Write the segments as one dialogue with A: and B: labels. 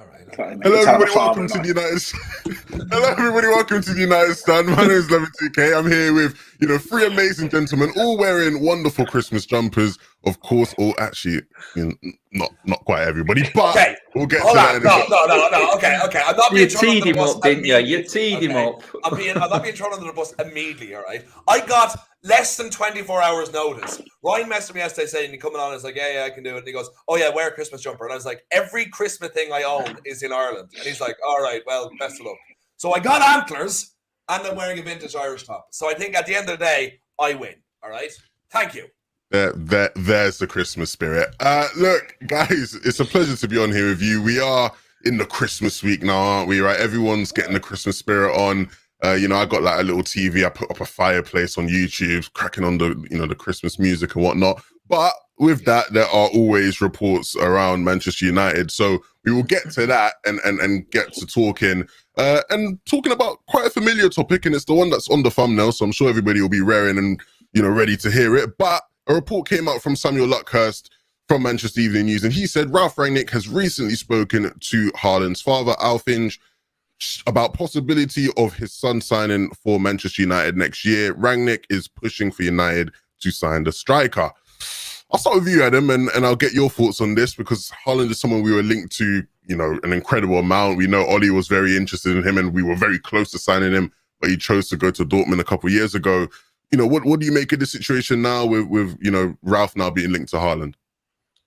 A: All right.
B: Hello, everybody. Welcome to the United. Hello, everybody. Welcome to the United Stand. My name is Levin2K. I'm here with three amazing gentlemen, all wearing wonderful Christmas jumpers. Of course, all actually, not quite everybody, but
A: okay.
B: We'll get to that.
A: No. Okay. I'm not being thrown under the bus.
C: Didn't you? You teed him up.
A: I'm not being thrown under the bus immediately. All right. I got less than 24 hours notice. Ryan messaged me yesterday saying, "You coming on?" I was like, "Yeah, I can do it." And he goes, "Oh yeah, wear a Christmas jumper." And I was like, "Every Christmas thing I own is in Ireland." And he's like, "All right, well, best of luck." So I got antlers, and I'm wearing a vintage Irish top. So I think at the end of the day, I win. All right. Thank you.
B: There's the Christmas spirit. Look, guys, it's a pleasure to be on here with you. We are in the Christmas week now, aren't we? Right? Everyone's getting the Christmas spirit on. I got like a little TV. I put up a fireplace on YouTube, cracking on the Christmas music and whatnot. But with that, there are always reports around Manchester United. So we will get to that and get to talking about quite a familiar topic, and it's the one that's on the thumbnail. So I'm sure everybody will be raring and ready to hear it. But a report came out from Samuel Luckhurst from Manchester Evening News, and he said Ralph Rangnick has recently spoken to Haaland's father, Alfinge, about possibility of his son signing for Manchester United next year. Rangnick is pushing for United to sign the striker. I'll start with you, Adam, and I'll get your thoughts on this, because Haaland is someone we were linked to, an incredible amount. We know Ollie was very interested in him, and we were very close to signing him, but he chose to go to Dortmund a couple of years ago. What do you make of the situation now with Ralph now being linked to Haaland?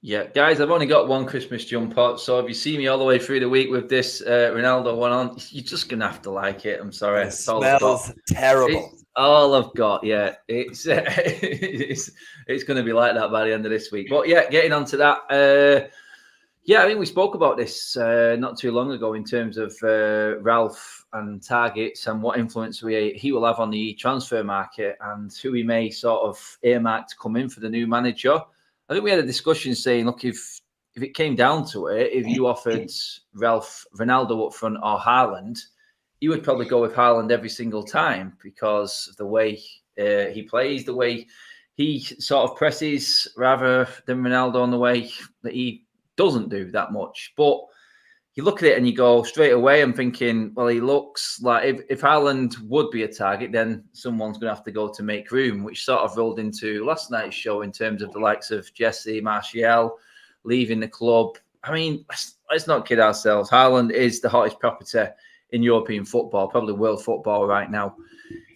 C: Yeah, guys, I've only got one Christmas jumper, so if you see me all the way through the week with this Ronaldo one on, you're just going to have to like it. I'm sorry.
A: It smells terrible.
C: It's all I've got, yeah. It's going to be like that by the end of this week. But yeah, getting on to that. I think we spoke about this not too long ago in terms of Ralph and targets and what influence he will have on the transfer market and who he may sort of earmark to come in for the new manager. I think we had a discussion saying, look, if it came down to it, if you offered Ralph Ronaldo up front or Haaland, he would probably go with Haaland every single time because of the way he plays, the way he sort of presses rather than Ronaldo, in the way that he doesn't do that much. But you look at it and you go straight away, I'm thinking, well, he looks like if Haaland would be a target, then someone's going to have to go to make room, which sort of rolled into last night's show in terms of the likes of Jesse, Martial leaving the club. I mean, let's not kid ourselves. Haaland is the hottest property in European football, probably world football right now.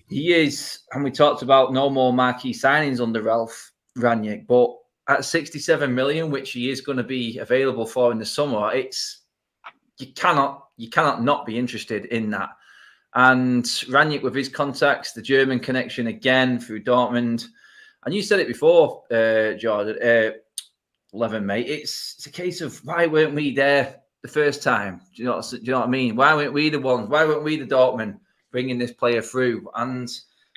C: He is, and we talked about no more marquee signings under Ralph Rangnick, but at 67 million, which he is going to be available for in the summer, you cannot not be interested in that. And Rangnick, with his contacts, the German connection again through Dortmund, and you said it before, Jordan, Levin, mate. It's a case of why weren't we there the first time? Do you know what I mean? Why weren't we the ones? Why weren't we the Dortmund bringing this player through? And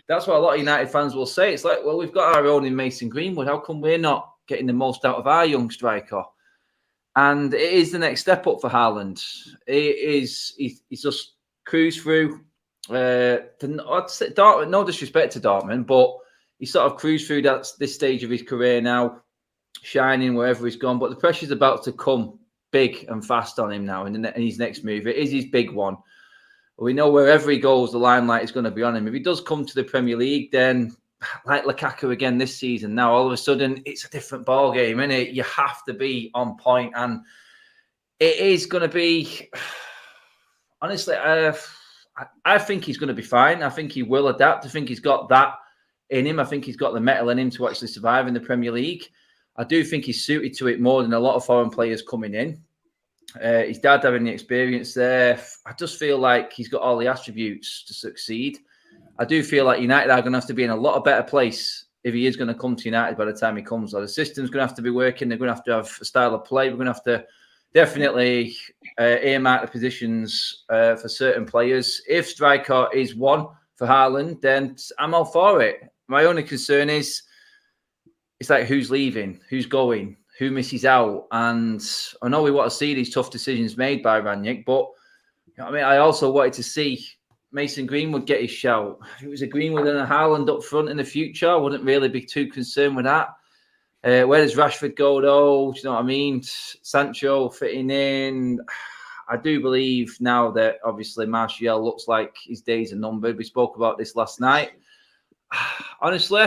C: that's what a lot of United fans will say. It's like, well, we've got our own in Mason Greenwood. How come we're not getting the most out of our young striker? And it is the next step up for Haaland. He's just cruised through. Dortmund, no disrespect to Dortmund, but he sort of cruised through this stage of his career now, shining wherever he's gone. But the pressure's about to come big and fast on him now in his next move. It is his big one. We know wherever he goes, the limelight is going to be on him. If he does come to the Premier League, then like Lukaku again this season, now all of a sudden it's a different ball game, isn't it? You have to be on point, and it is going to be. Honestly, I think he's going to be fine. I think he will adapt. I think he's got that in him. I think he's got the metal in him to actually survive in the Premier League. I do think he's suited to it more than a lot of foreign players coming in. His dad having the experience there. I just feel like he's got all the attributes to succeed. I do feel like United are going to have to be in a lot of better place if he is going to come to United by the time he comes. Or the system's going to have to be working. They're going to have a style of play. We're going to have to definitely earmark the positions for certain players. If striker is one for Haaland, then I'm all for it. My only concern is it's like who's leaving, who's going, who misses out. And I know we want to see these tough decisions made by Rangnick, but I also wanted to see Mason Greenwood get his shout. If it was a Greenwood and a Haaland up front in the future, I wouldn't really be too concerned with that. Where does Rashford go, though? Do you know what I mean? Sancho fitting in. I do believe now that obviously Martial looks like his days are numbered. We spoke about this last night. Honestly,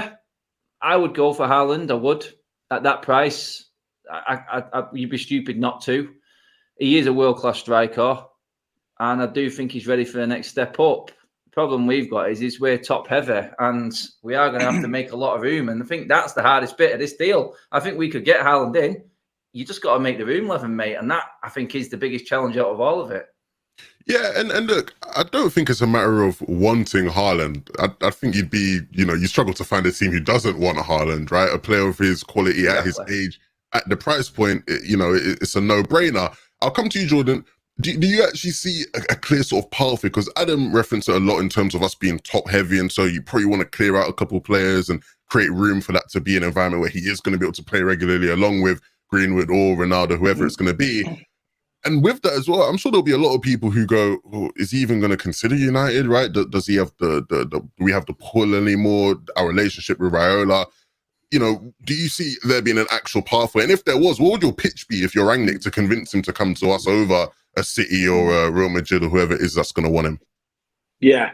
C: I would go for Haaland. I would at that price. You'd be stupid not to. He is a world-class striker, and I do think he's ready for the next step up. The problem we've got is we're top-heavy, and we are going to have to make a lot of room. And I think that's the hardest bit of this deal. I think we could get Haaland in. You just got to make the room, Levin, mate, and that I think is the biggest challenge out of all of it.
B: Yeah, and look, I don't think it's a matter of wanting Haaland. I think you'd be, you struggle to find a team who doesn't want Haaland, right? A player of his quality at his age, at the price point, it's a no-brainer. I'll come to you, Jordan. Do you actually see a clear sort of path? Because Adam referenced it a lot in terms of us being top-heavy, and so you probably want to clear out a couple of players and create room for that to be an environment where he is going to be able to play regularly along with Greenwood or Ronaldo, whoever it's going to be. And with that as well, I'm sure there'll be a lot of people who go, oh, is he even going to consider United, right? Does he have do we have the pull anymore? Our relationship with Raiola? Do you see there being an actual pathway? And if there was, what would your pitch be if you're Rangnick to convince him to come to us over a City or a Real Madrid or whoever it is that's going to want him?
D: Yeah,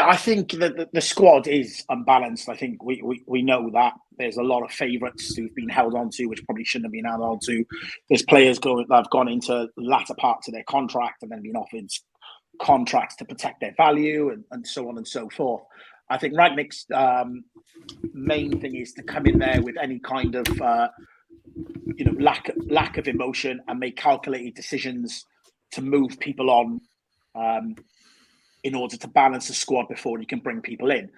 D: I think that the squad is unbalanced. I think we know that. There's a lot of favourites who've been held on to, which probably shouldn't have been held on to. There's players that have gone into latter parts of their contract and then been offered contracts to protect their value and so on and so forth. I think Rangnick's main thing is to come in there with any kind of lack of emotion and make calculated decisions to move people on in order to balance the squad before you can bring people in.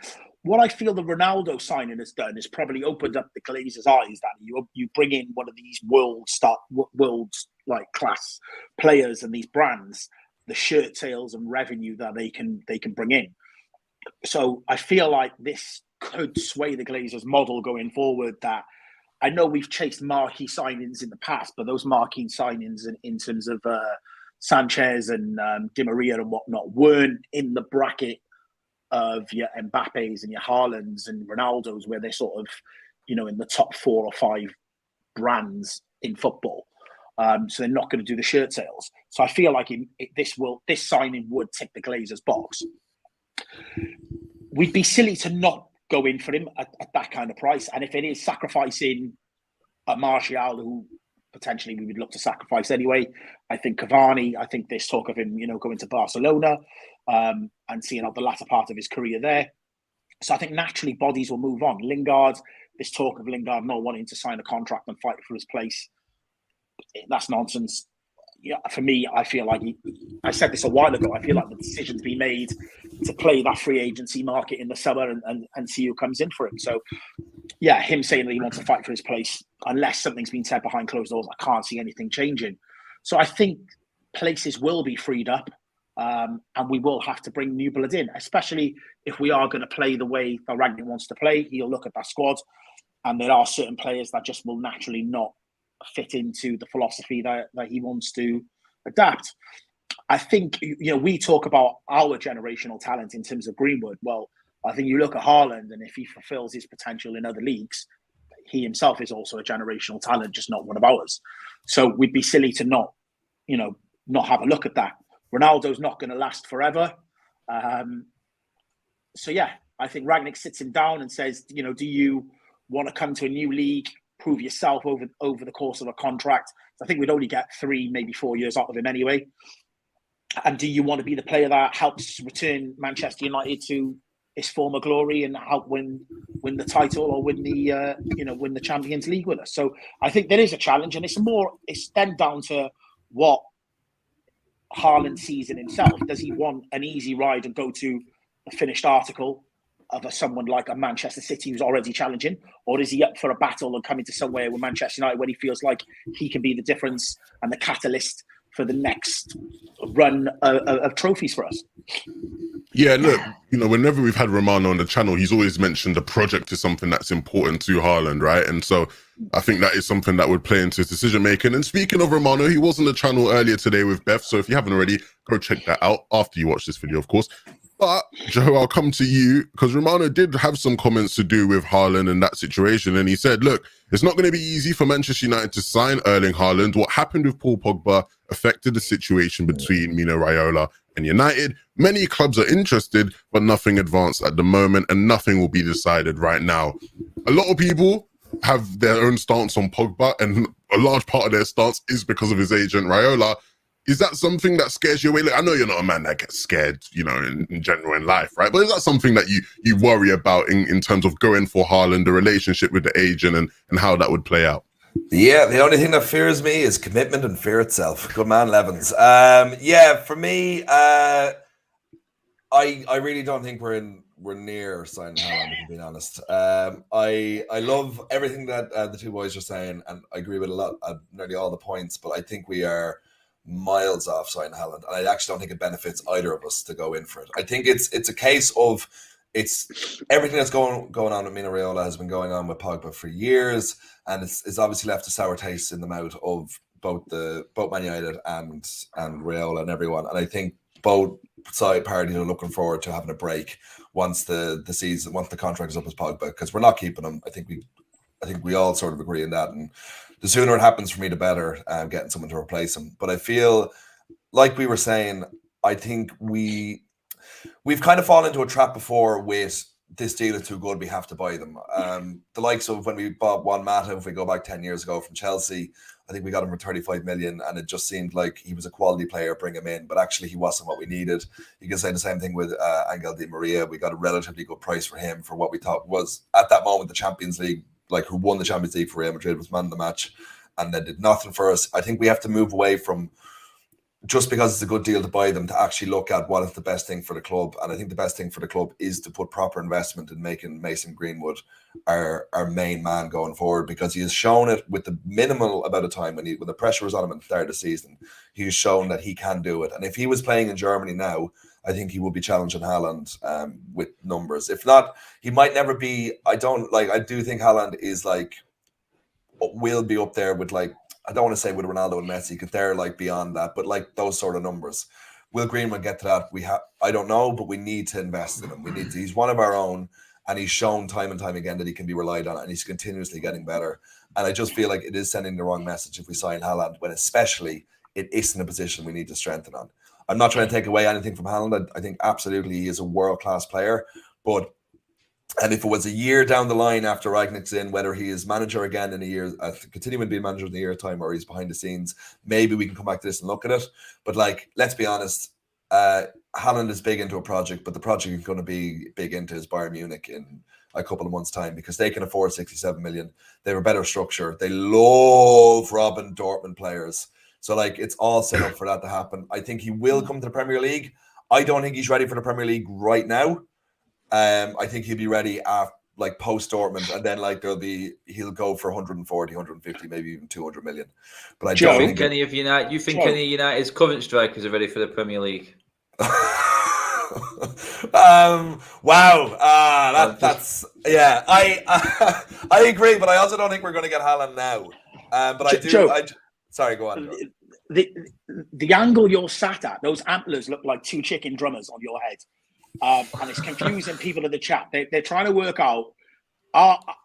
D: What I feel the Ronaldo signing has done is probably opened up the Glazers' eyes that you bring in one of these world like class players and these brands, the shirt sales and revenue that they can bring in. So I feel like this could sway the Glazers' model going forward. That I know we've chased marquee signings in the past, but those marquee signings in terms of Sanchez and Di Maria and whatnot weren't in the bracket of your Mbappe's and your Haalands and Ronaldo's, where they're sort of, in the top 4 or 5 brands in football. So they're not going to do the shirt sales. So I feel like this signing would tick the Glazers' box. We'd be silly to not go in for him at that kind of price. And if it is sacrificing a Martial, who potentially we would look to sacrifice anyway, I think Cavani, I think there's talk of him, going to Barcelona and seeing out the latter part of his career there. So I think naturally bodies will move on. Lingard, there's talk of Lingard not wanting to sign a contract and fight for his place. That's nonsense. Yeah, for me, I feel like I said this a while ago. I feel like the decision's been made to play that free agency market in the summer and see who comes in for him. So, yeah, him saying that he wants to fight for his place, unless something's been said behind closed doors, I can't see anything changing. So I think places will be freed up, and we will have to bring new blood in, especially if we are going to play the way that Rangnick wants to play. He'll look at that squad, and there are certain players that just will naturally not fit into the philosophy that he wants to adapt. I think, we talk about our generational talent in terms of Greenwood. Well, I think you look at Haaland, and if he fulfills his potential in other leagues, he himself is also a generational talent, just not one of ours. So we'd be silly to not have a look at that. Ronaldo's not going to last forever. So yeah, I think Rangnick sits him down and says, do you want to come to a new league, prove yourself over the course of a contract? I think we'd only get 3, maybe 4 years out of him anyway. And do you want to be the player that helps return Manchester United to its former glory and help win the title or win the Champions League with us? So I think there is a challenge, and it's then down to what Haaland sees in himself. Does he want an easy ride and go to a finished article of someone like a Manchester City who's already challenging, or is he up for a battle and coming to somewhere with Manchester United when he feels like he can be the difference and the catalyst for the next run of trophies for us?
B: Yeah, look, whenever we've had Romano on the channel, he's always mentioned the project is something that's important to Haaland, right? And so I think that is something that would play into his decision making. And speaking of Romano, he was on the channel earlier today with Beth. So if you haven't already, go check that out after you watch this video, of course. But Joe, I'll come to you because Romano did have some comments to do with Haaland and that situation, and he said, "Look, it's not going to be easy for Manchester United to sign Erling Haaland. What happened with Paul Pogba affected the situation between Mino Raiola and United. Many clubs are interested, but nothing advanced at the moment, and nothing will be decided right now." A lot of people have their own stance on Pogba, and a large part of their stance is because of his agent Raiola. Is that something that scares you away? Like, I know you're not a man that gets scared, you know, in general in life, right? But is that something that you worry about in terms of going for Haaland, the relationship with the agent, and how that would play out?
A: Yeah, the only thing that fears me is commitment and fear itself. Good man, Levins. Yeah, for me, I really don't think we're near signing Haaland, if I'm being honest. I love everything that the two boys are saying, and I agree with a lot, nearly all the points, but I think we are miles off signing Haaland, and I actually don't think it benefits either of us to go in for it. I think it's a case of it's everything that's going on with Mino Raiola has been going on with Pogba for years, and it's obviously left a sour taste in the mouth of both Man United and Raiola and everyone. And I think both side parties are looking forward to having a break once the contract is up as Pogba, because we're not keeping him. I think we all sort of agree on that, and the sooner it happens for me, the better. Getting someone to replace him. But I feel like we were saying, I think we've kind of fallen into a trap before with this deal is too good, we have to buy them. The likes of when we bought Juan Mata, if we go back 10 years ago from Chelsea, I think we got him for 35 million, and it just seemed like he was a quality player, bring him in, but actually he wasn't what we needed. You can say the same thing with Angel Di Maria. We got a relatively good price for him for what we thought was, at that moment, the Champions League, like who won the Champions League for Real Madrid, was man of the match, and then did nothing for us. I think we have to move away from just because it's a good deal to buy them to actually look at what is the best thing for the club. And I think the best thing for the club is to put proper investment in making Mason Greenwood our main man going forward, because he has shown it with the minimal amount of time when the pressure was on him at the start of the season. He has shown that he can do it. And if he was playing in Germany now, I think he will be challenging Haaland with numbers. If not, he might never be. I do think Haaland is will be up there with I don't want to say with Ronaldo and Messi, because they're beyond that, but those sort of numbers. Will Greenwood get to that? I don't know, but we need to invest in him. He's one of our own, and he's shown time and time again that he can be relied on, and he's continuously getting better. And I just feel like it is sending the wrong message if we sign Haaland, when especially it isn't a position we need to strengthen on. I'm not trying to take away anything from Haaland. I think absolutely he is a world-class player, and if it was a year down the line after Rangnick's in, whether he is manager again in a year, continuing to be manager in a year's time, or he's behind the scenes, maybe we can come back to this and look at it. But let's be honest, Haaland is big into a project, but the project is going to be big into his Bayern Munich in a couple of months' time, because they can afford 67 million. They have a better structure. They love robbing Dortmund players. So it's all set up for that to happen. I think he will come to the Premier League. I don't think he's ready for the Premier League right now. I think he'll be ready after post Dortmund, and then he'll go for 140, 150, maybe even 200 million. But I don't think
C: any of United. You think any of United's current strikers are ready for the Premier League?
A: Wow. That's yeah. I agree, but I also don't think we're going to get Haaland now. But I do.
D: Joe,
A: sorry, go on.
D: The angle you're sat at, those antlers look like two chicken drummers on your head. And it's confusing people in the chat. They're trying to work out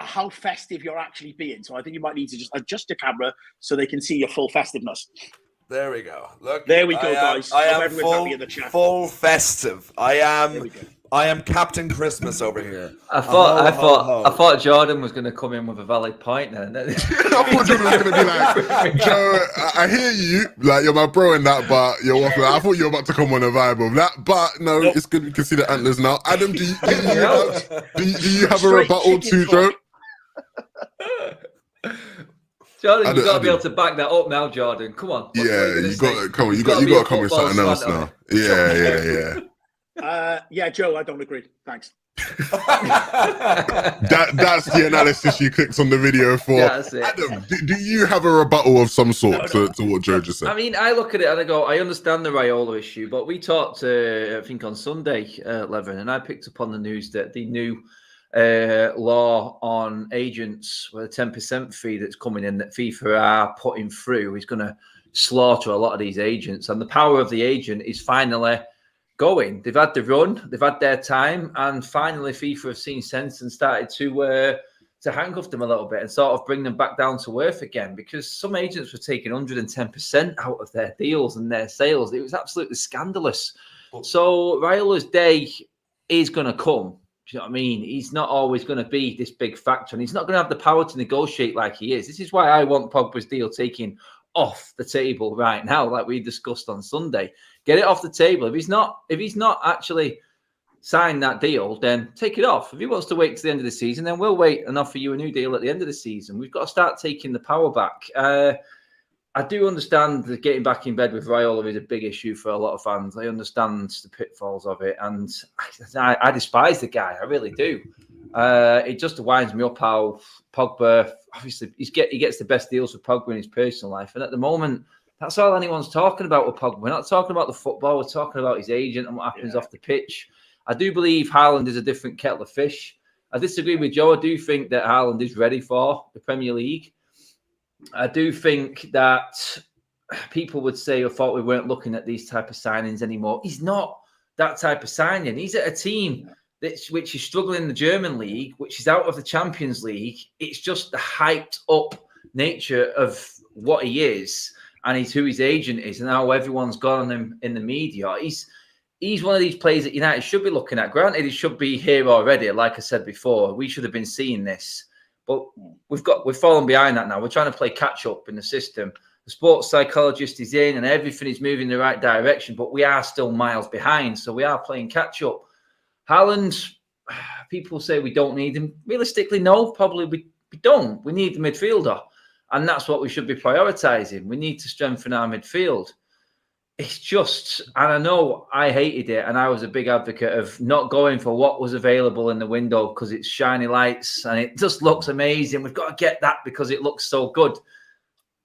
D: how festive you're actually being. So I think you might need to just adjust your camera so they can see your full festiveness.
A: There we go. Look,
D: there we go, guys.
A: I am full festive. I am Captain Christmas over here.
C: I thought Jordan was going to come in with a valid point then.
B: I thought Jordan was going to be like, Joe, I hear you, you're my bro in that, but you're waffling. I thought you were about to come on a vibe of that, but no, It's good we can see the antlers now. Adam, do you have a rebuttal too, Joe?
C: Jordan, you've got to be able to back that up now, Jordan. Come on.
B: Yeah, you got to come to come with something else now. Yeah.
D: Yeah, Joe, I don't agree. Thanks.
B: That's the analysis you clicked on the video for. Yeah, that's it. Adam, do you have a rebuttal of some sort to what Joe just said?
C: I mean, I look at it and I go, I understand the Raiola issue, but we talked, I think, on Sunday, Levin, and I picked up on the news that the new law on agents with a 10% fee that's coming in that FIFA are putting through is going to slaughter a lot of these agents. And the power of the agent is finally going. They've had the run, they've had their time, and finally FIFA have seen sense and started to handcuff them a little bit and sort of bring them back down to earth again, because some agents were taking 110% out of their deals and their sales. It was absolutely scandalous. So Raiola's day is going to come. Do you know what I mean? He's not always going to be this big factor, and he's not going to have the power to negotiate like he is. This is why I want Pogba's deal taken off the table right now, like we discussed on Sunday. Get it off the table. If he's not actually signed that deal, then take it off. If he wants to wait to the end of the season, then we'll wait and offer you a new deal at the end of the season. We've got to start taking the power back. I do understand that getting back in bed with Raiola is a big issue for a lot of fans. I understand the pitfalls of it, and I despise the guy. I really do. It just winds me up how Pogba, obviously, he gets the best deals for Pogba in his personal life, and at the moment, that's all anyone's talking about with Pogba. We're not talking about the football. We're talking about his agent and what happens off the pitch. I do believe Haaland is a different kettle of fish. I disagree with Joe. I do think that Haaland is ready for the Premier League. I do think that people would say, I thought we weren't looking at these type of signings anymore. He's not that type of signing. He's at a team which is struggling in the German league, which is out of the Champions League. It's just the hyped up nature of what he is, and who his agent is, and how everyone's gone on him in the media. He's one of these players that United should be looking at. Granted, he should be here already. Like I said before, we should have been seeing this. But we've fallen behind that now. We're trying to play catch up in the system. The sports psychologist is in and everything is moving in the right direction, but we are still miles behind. So we are playing catch up. Haaland, people say we don't need him. Realistically, no, probably we don't. We need the midfielder. And that's what we should be prioritising. We need to strengthen our midfield. It's just, and I know I hated it, and I was a big advocate of not going for what was available in the window because it's shiny lights and it just looks amazing. We've got to get that because it looks so good.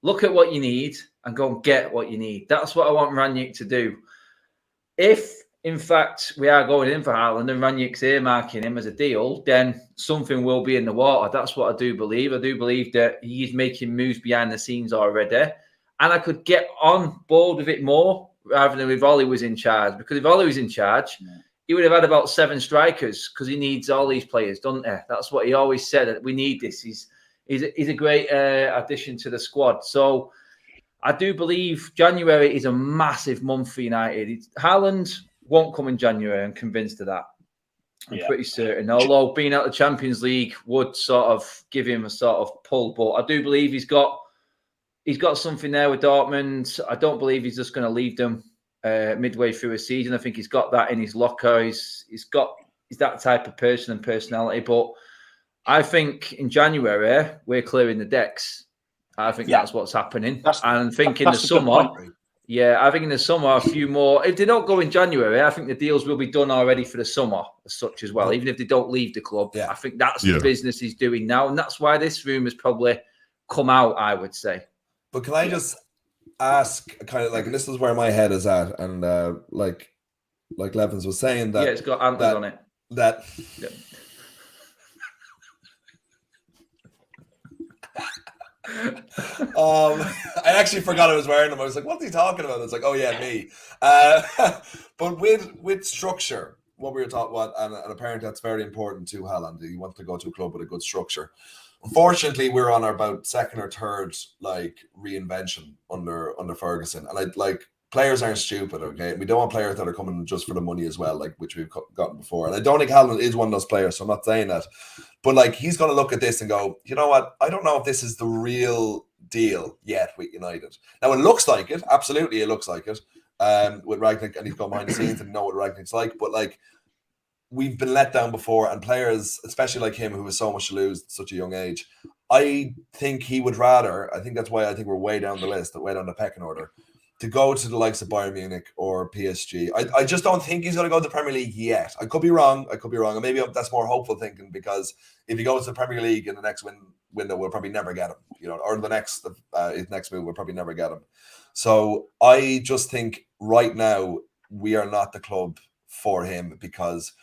C: Look at what you need and go and get what you need. That's what I want Rangnick to do. If, in fact, we are going in for Haaland and Rangnick's earmarking him as a deal, then something will be in the water. That's what I do believe. I do believe that he's making moves behind the scenes already. And I could get on board with it more rather than if Ollie was in charge. Because if Ollie was in charge, he would have had about 7 strikers because he needs all these players, doesn't he? That's what he always said, that we need this. He's a great addition to the squad. So I do believe January is a massive month for United. Haaland won't come in January. I'm convinced of that. I'm pretty certain. Although being out of the Champions League would sort of give him a sort of pull. But I do believe he's got something there with Dortmund. I don't believe he's just going to leave them midway through a season. I think he's got that in his locker. He's that type of person and personality. But I think in January, we're clearing the decks. I think that's what's happening. I think in the summer, I think in the summer, a few more. If they don't go in January, I think the deals will be done already for the summer as such as well. Even if they don't leave the club, I think that's the business he's doing now. And that's why this room has probably come out, I would say.
A: But can I just ask, kind of like, and this is where my head is at, and like Levins was saying that
C: it's got antlers on it.
A: That I actually forgot I was wearing them. I was like, "What's he talking about?" It's like, "Oh yeah, me." But with structure, what we were talking about, and apparently that's very important to Haaland. He wants to go to a club with a good structure. Unfortunately, we're on our about second or third reinvention under Ferguson, and players aren't stupid. Okay, we don't want players that are coming just for the money as well, which we've gotten before. And I don't think Haaland is one of those players, so I'm not saying that. But he's going to look at this and go, you know what? I don't know if this is the real deal yet with United. Now it looks like it. Absolutely, it looks like it. With Rangnick, and he's gone behind the scenes and know what Rangnick's like, but we've been let down before, and players, especially like him, who has so much to lose at such a young age, I think he would rather, I think that's why I think we're way down the list, way down the pecking order, to go to the likes of Bayern Munich or PSG. I just don't think he's going to go to the Premier League yet. I could be wrong, and maybe that's more hopeful thinking, because if he goes to the Premier League in the next window, we'll probably never get him, or the next his next move, we'll probably never get him. So I just think right now we are not the club for him, because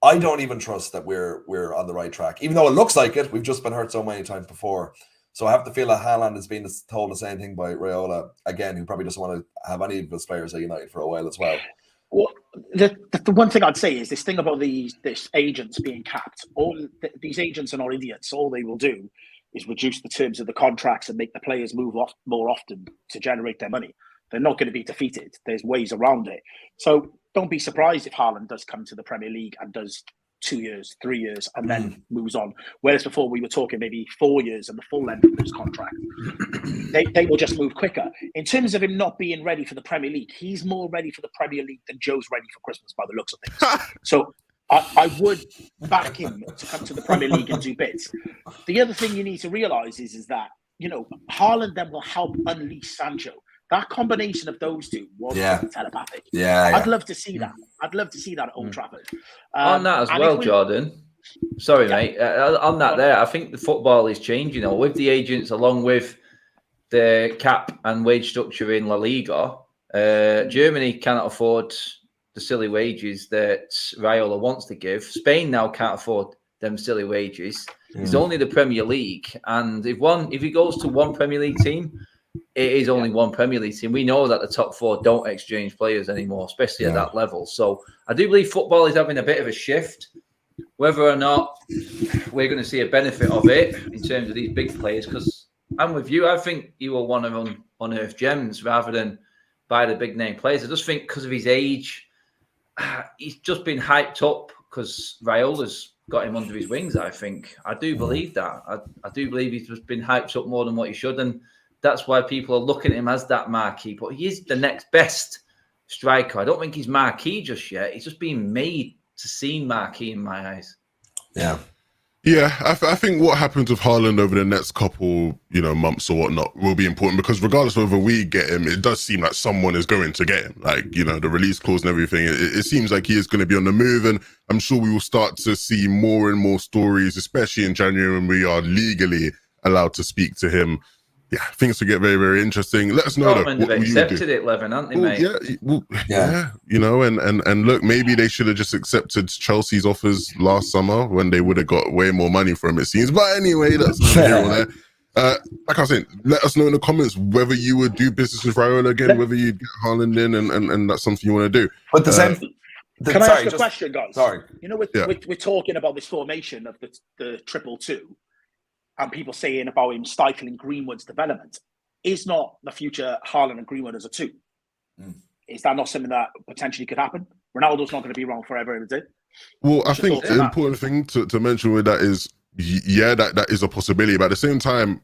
A: I don't even trust that we're on the right track, even though it looks like it. We've just been hurt so many times before. So I have to feel that Haaland has been told the same thing by Raiola again, who probably doesn't want to have any of his players at United for a while as well.
D: Well, the one thing I'd say is this thing about this agents being capped. These agents are not idiots. All they will do is reduce the terms of the contracts and make the players move off more often to generate their money. They're not going to be defeated. There's ways around it. So don't be surprised if Haaland does come to the Premier League and does 2 years, 3 years, and then moves on. Whereas before we were talking maybe 4 years and the full length of his contract. They will just move quicker. In terms of him not being ready for the Premier League, he's more ready for the Premier League than Joe's ready for Christmas by the looks of things. So I would back him to come to the Premier League and do bits. The other thing you need to realise is that, Haaland then will help unleash Sancho. That combination of those two was telepathic.
A: Yeah,
D: I'd love to see that. I'd love to see that at Old Trafford.
C: On that as well, Jordan. Sorry, mate. On that there, I think the football is changing. With the agents, along with the cap and wage structure in La Liga, Germany cannot afford the silly wages that Raiola wants to give. Spain now can't afford them silly wages. It's only the Premier League. And if he goes to one Premier League team, it is only one Premier League team. We know that the top four don't exchange players anymore, especially at that level. So I do believe football is having a bit of a shift. Whether or not we're going to see a benefit of it in terms of these big players, because I'm with you. I think he will want to unearth gems rather than buy the big name players. I just think because of his age, he's just been hyped up because Raiola's got him under his wings, I think. I do believe that. I do believe he's just been hyped up more than what he should. And that's why people are looking at him as that marquee. But he is the next best striker. I don't think he's marquee just yet. He's just being made to seem marquee in my eyes.
B: Yeah. Yeah, I think what happens with Haaland over the next couple, months or whatnot will be important because regardless of whether we get him, it does seem like someone is going to get him. Like, the release clause and everything, it seems like he is going to be on the move, and I'm sure we will start to see more and more stories, especially in January when we are legally allowed to speak to him. Yeah, things will get very, very interesting. Let us know.
C: Dortmund have accepted it, Levin, haven't they, mate?
B: Yeah, and look, maybe they should have just accepted Chelsea's offers last summer when they would have got way more money for him, it seems. But anyway, that's not here or there. Like I was saying, let us know in the comments whether you would do business with Raiola again, whether you'd get Haaland in, and that's something you want to do.
A: But the same.
D: Can I ask a question, guys?
A: Sorry.
D: We're talking about this formation of the 2-2. And people saying about him stifling Greenwood's development. Is not the future Haaland and Greenwood as a two? Is that not something that potentially could happen? Ronaldo's not going to be wrong forever and a day.
B: Well, I think the important thing to mention with that is, that is a possibility. But at the same time,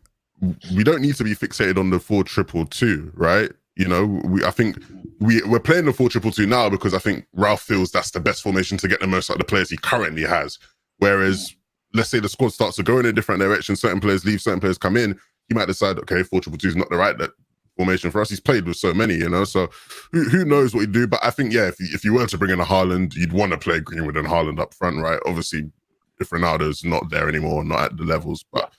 B: we don't need to be fixated on the 4-2-2, right? I think we're playing the 4-2-2 now because I think Ralph feels that's the best formation to get the most out of the players he currently has. Whereas, let's say the squad starts to go in a different direction, certain players leave, certain players come in, he might decide, okay, 4-2-2 is not the right formation for us. He's played with so many, so who knows what he'd do. But I think, if you were to bring in a Haaland, you'd want to play Greenwood and Haaland up front, right? Obviously, if Ronaldo's not there anymore, not at the levels, but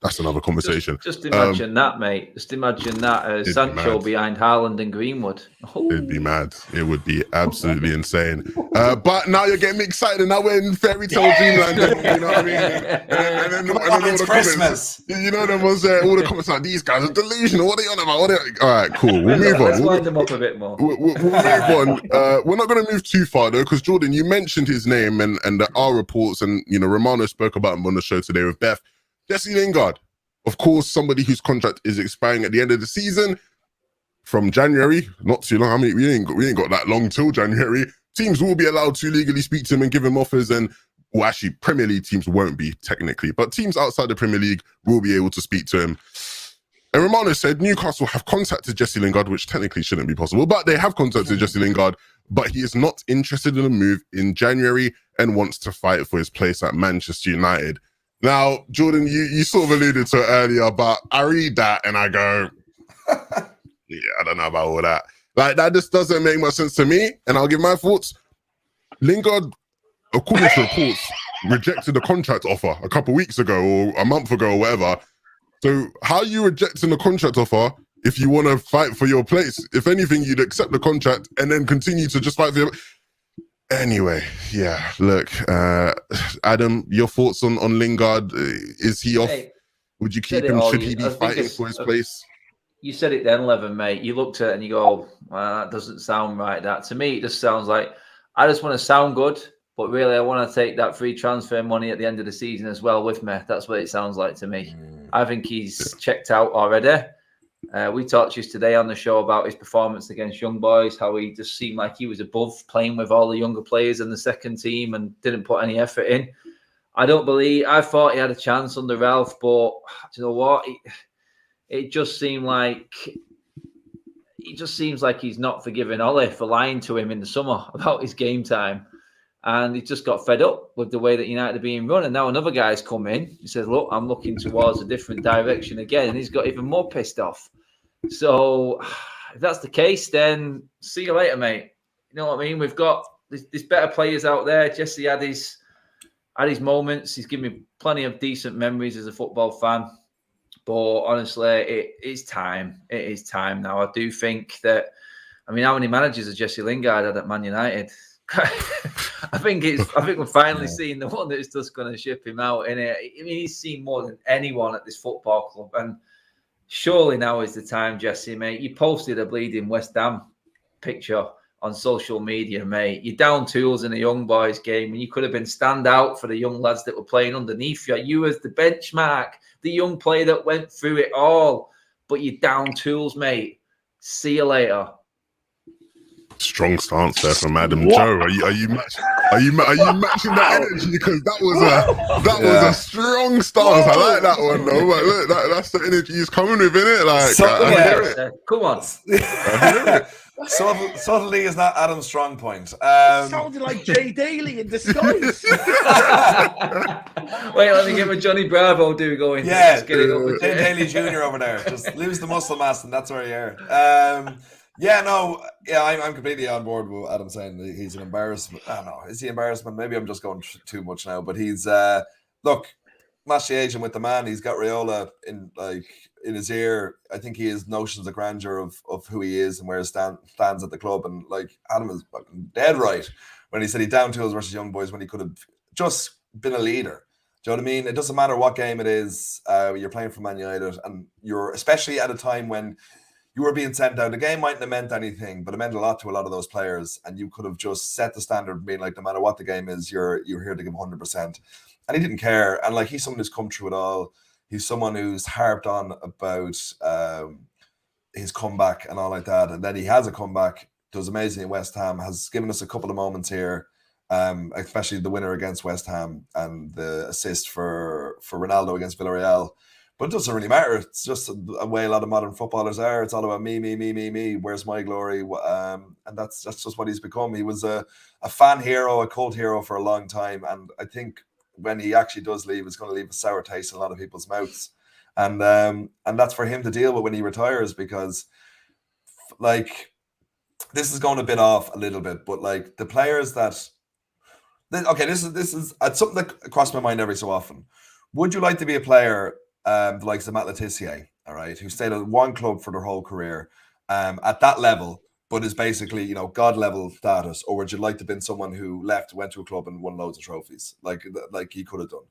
B: that's another conversation.
C: Just imagine that, mate. Just imagine that Sancho behind Haaland and Greenwood.
B: It'd be mad. It would be absolutely insane. But now you're getting me excited, and now we're in fairy tale dreamland. You know what I mean? And then all the
A: Christmas.
B: Comments. Them ones there. All the comments like, these guys are delusional. What are they on about? All right, cool. We'll move on.
C: Let's wind them up a bit more.
B: We'll move on. We're not going to move too far though, because Jordan, you mentioned his name, and there are reports, and Romano spoke about him on the show today with Beth. Jesse Lingard, of course, somebody whose contract is expiring at the end of the season from January. Not too long. I mean, we ain't got that long till January. Teams will be allowed to legally speak to him and give him offers, and actually, Premier League teams won't be technically, but teams outside the Premier League will be able to speak to him. And Romano said Newcastle have contacted Jesse Lingard, which technically shouldn't be possible, but they have contacted Jesse Lingard, but he is not interested in a move in January and wants to fight for his place at Manchester United. Now, Jordan, you sort of alluded to it earlier, but I read that and I go, I don't know about all that. Like, that just doesn't make much sense to me, and I'll give my thoughts. Lingard, according to reports, rejected the contract offer a couple of weeks ago or a month ago or whatever. So how are you rejecting the contract offer if you want to fight for your place? If anything, you'd accept the contract and then continue to just fight for your... Anyway, yeah, look, Adam, your thoughts on Lingard? Is he off? Would you keep him? Should he be fighting for his place?
C: you said it then, Levin, mate. You looked at it and you go, well, that doesn't sound right. That to me, it just sounds like I just want to sound good, but really I want to take that free transfer money at the end of the season as well with me. That's what it sounds like to me. I think he's checked out already. We talked yesterday on the show about his performance against Young Boys, how he just seemed like he was above playing with all the younger players in the second team and didn't put any effort in. I thought he had a chance under Ralph, but do you know what? It just seems like he's not forgiving Ollie for lying to him in the summer about his game time. And he just got fed up with the way that United are being run. And now another guy's come in. He says, look, I'm looking towards a different direction again. And he's got even more pissed off. So if that's the case, then see you later, mate. You know what I mean? We've got there's better players out there. Jesse had his moments. He's given me plenty of decent memories as a football fan. But honestly, it's time. It is time now. I do think that, I mean, how many managers has Jesse Lingard had at Man United? I think we're finally seeing the one that's just going to ship him out. And I mean, he's seen more than anyone at this football club. And surely now is the time, Jesse, mate. You posted a bleeding West Ham picture on social media, mate. You're down tools in a Young Boys game, and you could have been stand out for the young lads that were playing underneath you. You as the benchmark, the young player that went through it all. But you're down tools, mate. See you later.
B: Strong stance there from Adam Joe. Are you matching that energy? Because that was a strong stance. I like that one though. But look, that's the energy he's coming with, innit? Like,
C: come on.
A: Subtlety is not Adam's strong point.
D: Sounded like Jay Daly in disguise.
C: Wait, let me get my Johnny Bravo do going.
A: Yeah, get it over Jay Daly Jr. over there. Just lose the muscle mass, and that's where you are. I'm completely on board with Adam saying that he's an embarrassment. I don't know. Is he embarrassment? Maybe I'm just going too much now. But he's look, match the agent with the man. He's got Raiola in his ear. I think he has notions of grandeur of who he is and where he stands at the club. And like Adam is fucking dead right when he said he down tools versus Young Boys when he could have just been a leader. Do you know what I mean? It doesn't matter what game it is. You're playing for Man United, and you're especially at a time when you were being sent out. The game mightn't have meant anything, but it meant a lot to a lot of those players. And you could have just set the standard, being like, no matter what the game is, you're here to give 100%. And he didn't care. And like, he's someone who's come through it all. He's someone who's harped on about his comeback and all like that. And then he has a comeback, does amazing at West Ham, has given us a couple of moments here, especially the winner against West Ham and the assist for Ronaldo against Villarreal. But it doesn't really matter. It's just a way a lot of modern footballers are. It's all about me. Where's my glory? And that's just what he's become. He was a fan hero, a cult hero for a long time. And I think when he actually does leave, it's going to leave a sour taste in a lot of people's mouths. And that's for him to deal with when he retires, because like, this is going a bit off a little bit, but like the players that, okay, this is something that crossed my mind every so often. Would you like to be a player the likes of Matt Letizia, all right, who stayed at one club for their whole career at that level, but is basically, God level status? Or would you like to have been someone who left, went to a club and won loads of trophies like he could have done?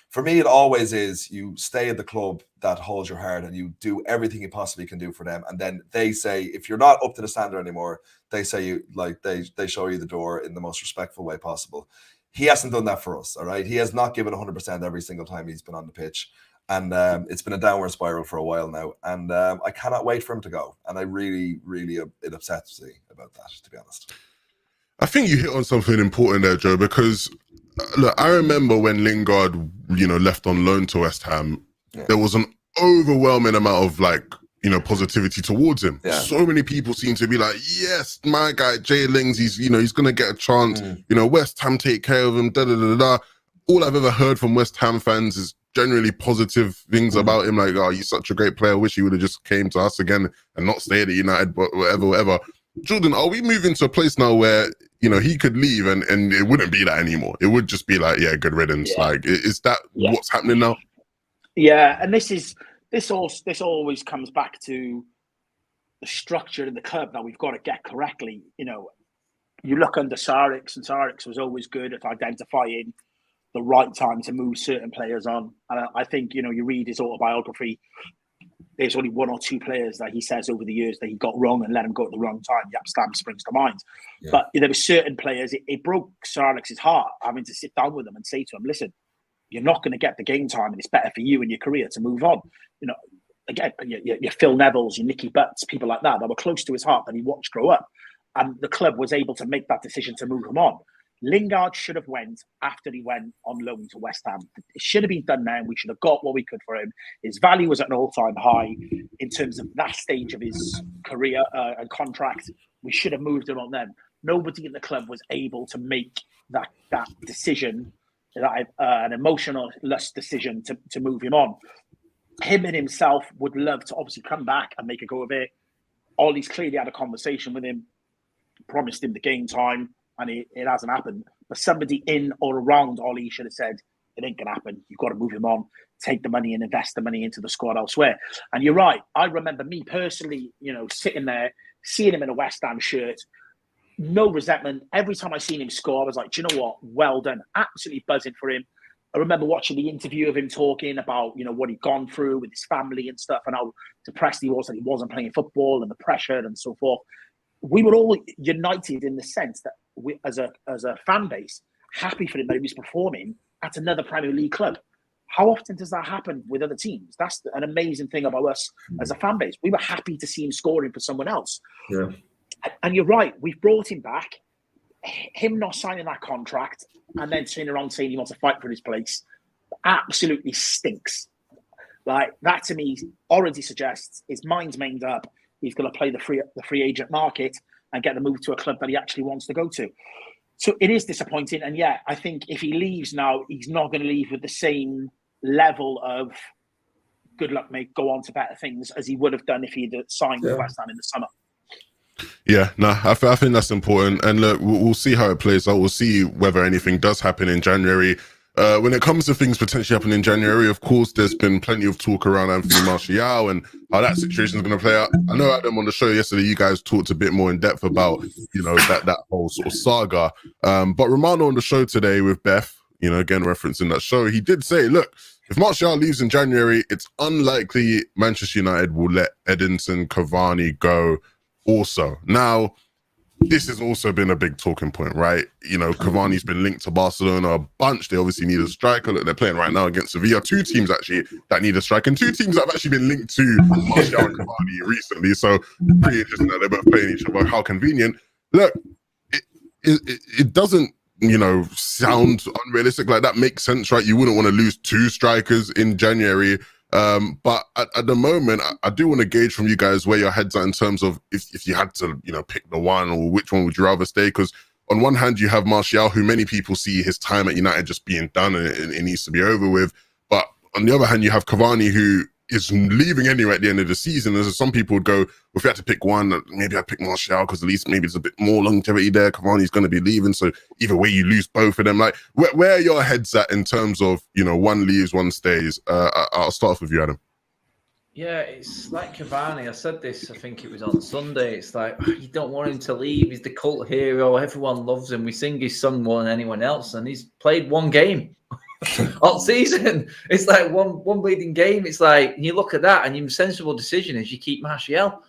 A: For me, it always is you stay at the club that holds your heart and you do everything you possibly can do for them. And then they say, if you're not up to the standard anymore, they say they show you the door in the most respectful way possible. He hasn't done that for us, all right? He has not given 100% every single time he's been on the pitch. And it's been a downward spiral for a while now. And I cannot wait for him to go. And I really, really, it upsets me about that, to be honest.
B: I think you hit on something important there, Joe, because look, I remember when Lingard, left on loan to West Ham, there was an overwhelming amount of positivity towards him. Yeah. So many people seem to be like, yes, my guy, Jay Lings, he's going to get a chance. West Ham take care of him, da-da-da-da. All I've ever heard from West Ham fans is generally positive things about him, like, oh, he's such a great player, wish he would have just came to us again and not stayed at United, but whatever. Jordan, are we moving to a place now where, he could leave and it wouldn't be that anymore? It would just be like, yeah, good riddance. Yeah. Like, is that what's happening now?
D: Yeah, and this always comes back to the structure of the club that we've got to get correctly. You look under Sarix, and Sarix was always good at identifying the right time to move certain players on. And I think, you read his autobiography, there's only one or two players that he says over the years that he got wrong and let him go at the wrong time. Jaap Stam springs to mind. Yeah. But there were certain players, it broke Sir Alex's heart having to sit down with them and say to him, listen, you're not going to get the game time, and it's better for you and your career to move on. You know, again, your Phil Nevilles, your Nicky Butts, people like that were close to his heart that he watched grow up. And the club was able to make that decision to move him on. Lingard should have went after he went on loan to West Ham. It should have been done now. We should have got what we could for him. His value was at an all-time high in terms of that stage of his career and contract. We should have moved him on then. Nobody in the club was able to make that decision, an emotional-less decision to move him on. Him and himself would love to obviously come back and make a go of it. Ollie's clearly had a conversation with him, promised him the game time, and it hasn't happened. But somebody in or around Ollie should have said, it ain't going to happen. You've got to move him on, take the money and invest the money into the squad elsewhere. And you're right. I remember me personally, sitting there, seeing him in a West Ham shirt, no resentment. Every time I seen him score, I was like, do you know what? Well done. Absolutely buzzing for him. I remember watching the interview of him talking about, what he'd gone through with his family and stuff and how depressed he was that he wasn't playing football and the pressure and so forth. We were all united in the sense that we, as a fan base, happy for him that he was performing at another Premier League club. How often does that happen with other teams? That's an amazing thing about us as a fan base. We were happy to see him scoring for someone else.
A: Yeah.
D: And you're right. We've brought him back. Him not signing that contract and then turning around saying he wants to fight for his place absolutely stinks. Like, that to me already suggests his mind's made up. He's going to play the free agent market and get the move to a club that he actually wants to go to. So it is disappointing. And yeah, I think if he leaves now, he's not going to leave with the same level of good luck, mate, go on to better things as he would have done if he'd signed with West Ham in the summer.
B: Yeah, I think that's important. And look, we'll see how it plays out. We'll see whether anything does happen in January. When it comes to things potentially happening in January, of course, there's been plenty of talk around Anthony Martial and how that situation is going to play out. I know Adam on the show yesterday, you guys talked a bit more in depth about, that whole sort of saga. But Romano on the show today with Beth, again, referencing that show, he did say, look, if Martial leaves in January, it's unlikely Manchester United will let Edinson Cavani go also. Now, this has also been a big talking point, right? Cavani's been linked to Barcelona a bunch. They obviously need a striker. Look, they're playing right now against Sevilla. Two teams actually that need a striker, and two teams that have actually been linked to Martial and Cavani recently. So pretty interesting that they're both playing each other. How convenient. Look, it doesn't, sound unrealistic. Like, that makes sense, right? You wouldn't want to lose two strikers in January. But at the moment, I do want to gauge from you guys where your head's at in terms of if you had to, pick the one, or which one would you rather stay? Because on one hand, you have Martial, who many people see his time at United just being done and it needs to be over with. But on the other hand, you have Cavani, who is leaving anyway at the end of the season. As some people would go, well, if you had to pick one, maybe I'd pick Martial because at least maybe there's a bit more longevity there. Cavani's going to be leaving, so either way you lose both of them. Like, where are your heads at in terms of, one leaves, one stays? I'll start off with you, Adam.
C: Yeah, it's like Cavani. I said this, I think it was on Sunday. It's like, you don't want him to leave. He's the cult hero. Everyone loves him. We sing his song more than anyone else, and he's played one game all season. It's like one bleeding game. It's like, you look at that, and your sensible decision is you keep Martial,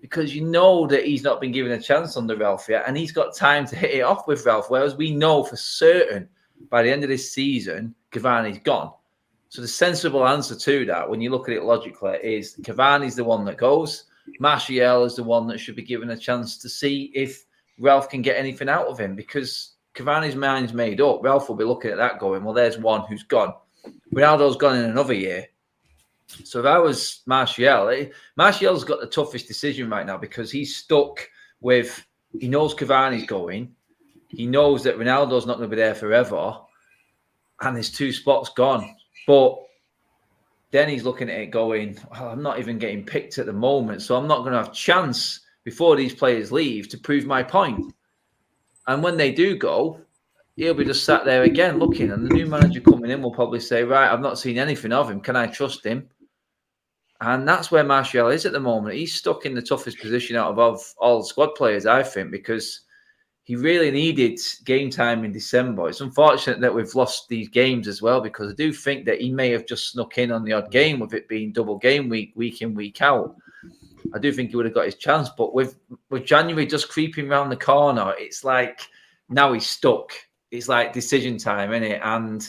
C: because you know that he's not been given a chance under Ralph yet, and he's got time to hit it off with Ralph, whereas we know for certain by the end of this season, Cavani's gone. So the sensible answer to that, when you look at it logically, is Cavani's the one that goes. Martial is the one that should be given a chance to see if Ralph can get anything out of him, because Cavani's mind's made up. Ralph will be looking at that going, well, there's one who's gone. Ronaldo's gone in another year. So if I was Martial, Martial's got the toughest decision right now, because he's stuck with, he knows Cavani's going. He knows that Ronaldo's not going to be there forever. And there's two spots gone. But then he's looking at it going, well, I'm not even getting picked at the moment, so I'm not going to have a chance before these players leave to prove my point. And when they do go, he'll be just sat there again looking, and the new manager coming in will probably say, right, I've not seen anything of him. Can I trust him? And that's where Martial is at the moment. He's stuck in the toughest position out of all the squad players, I think, because he really needed game time in December. It's unfortunate that we've lost these games as well, because I do think that he may have just snuck in on the odd game, with it being double game week in, week out. I do think he would have got his chance, but with January just creeping around the corner, it's like now he's stuck. It's like decision time, isn't it? And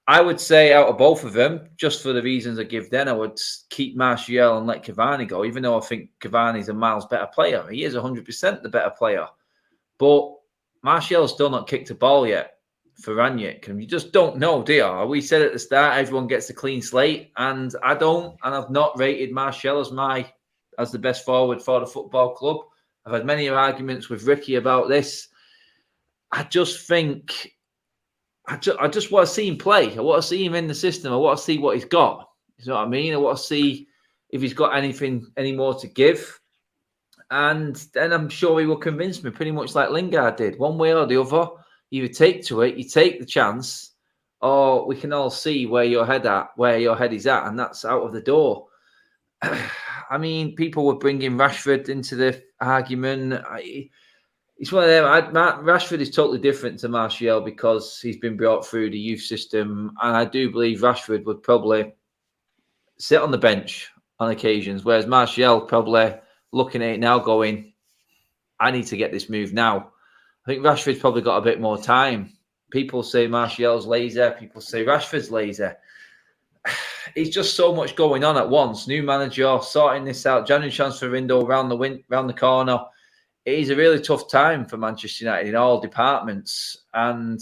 C: I would say out of both of them, just for the reasons I give then, I would keep Martial and let Cavani go, even though I think Cavani's a miles better player. He is 100% the better player. But Martial's still not kicked a ball yet for Rangnick. And you just don't know, do you? We said at the start, everyone gets a clean slate. And I don't. And I've not rated Martial as the best forward for the football club. I've had many arguments with Ricky about this. I just think... I just want to see him play. I want to see him in the system. I want to see what he's got. You know what I mean? I want to see if he's got any more to give. And then I'm sure he will convince me, pretty much like Lingard did. One way or the other, you either take to it, you take the chance, or we can all see where your head is at, and that's out of the door. I mean, people were bringing Rashford into the argument. It's one of them. Rashford is totally different to Martial because he's been brought through the youth system, and I do believe Rashford would probably sit on the bench on occasions, whereas Martial probably looking at it now going, I need to get this move now. I think Rashford's probably got a bit more time. People say Martial's lazy. People say Rashford's lazy. It's just so much going on at once. New manager, sorting this out, January transfer window round the corner. It is a really tough time for Manchester United in all departments, and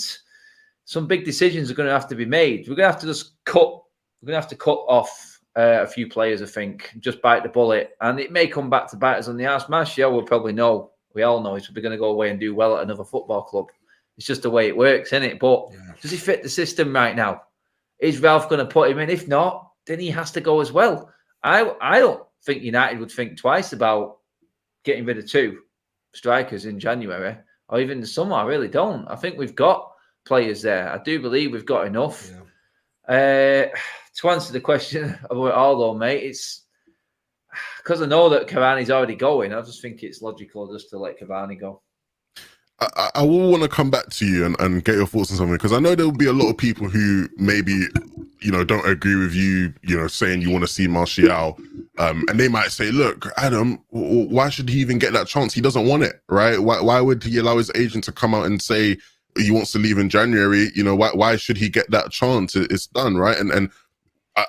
C: some big decisions are going to have to be made. We're going to have to just cut. We're going to have to cut off a few players, I think, just bite the bullet, and it may come back to bite us on the arse. Martial will probably know. We all know he's probably going to go away and do well at another football club. It's just the way it works, isn't it? But does he fit the system right now? Is Ralph going to put him in? If not, then he has to go as well. I don't think United would think twice about getting rid of two strikers in January or even the summer. I really don't. I think we've got players there. I do believe we've got enough. To answer the question about it all, though, mate, it's because I know that Cavani's already going. I just think it's logical just to let Cavani go.
B: I will want to come back to you and get your thoughts on something, because I know there will be a lot of people who maybe, don't agree with you, saying you want to see Martial. And they might say, look, Adam, why should he even get that chance? He doesn't want it, right? Why would he allow his agent to come out and say he wants to leave in January? Why should he get that chance? It's done, right? And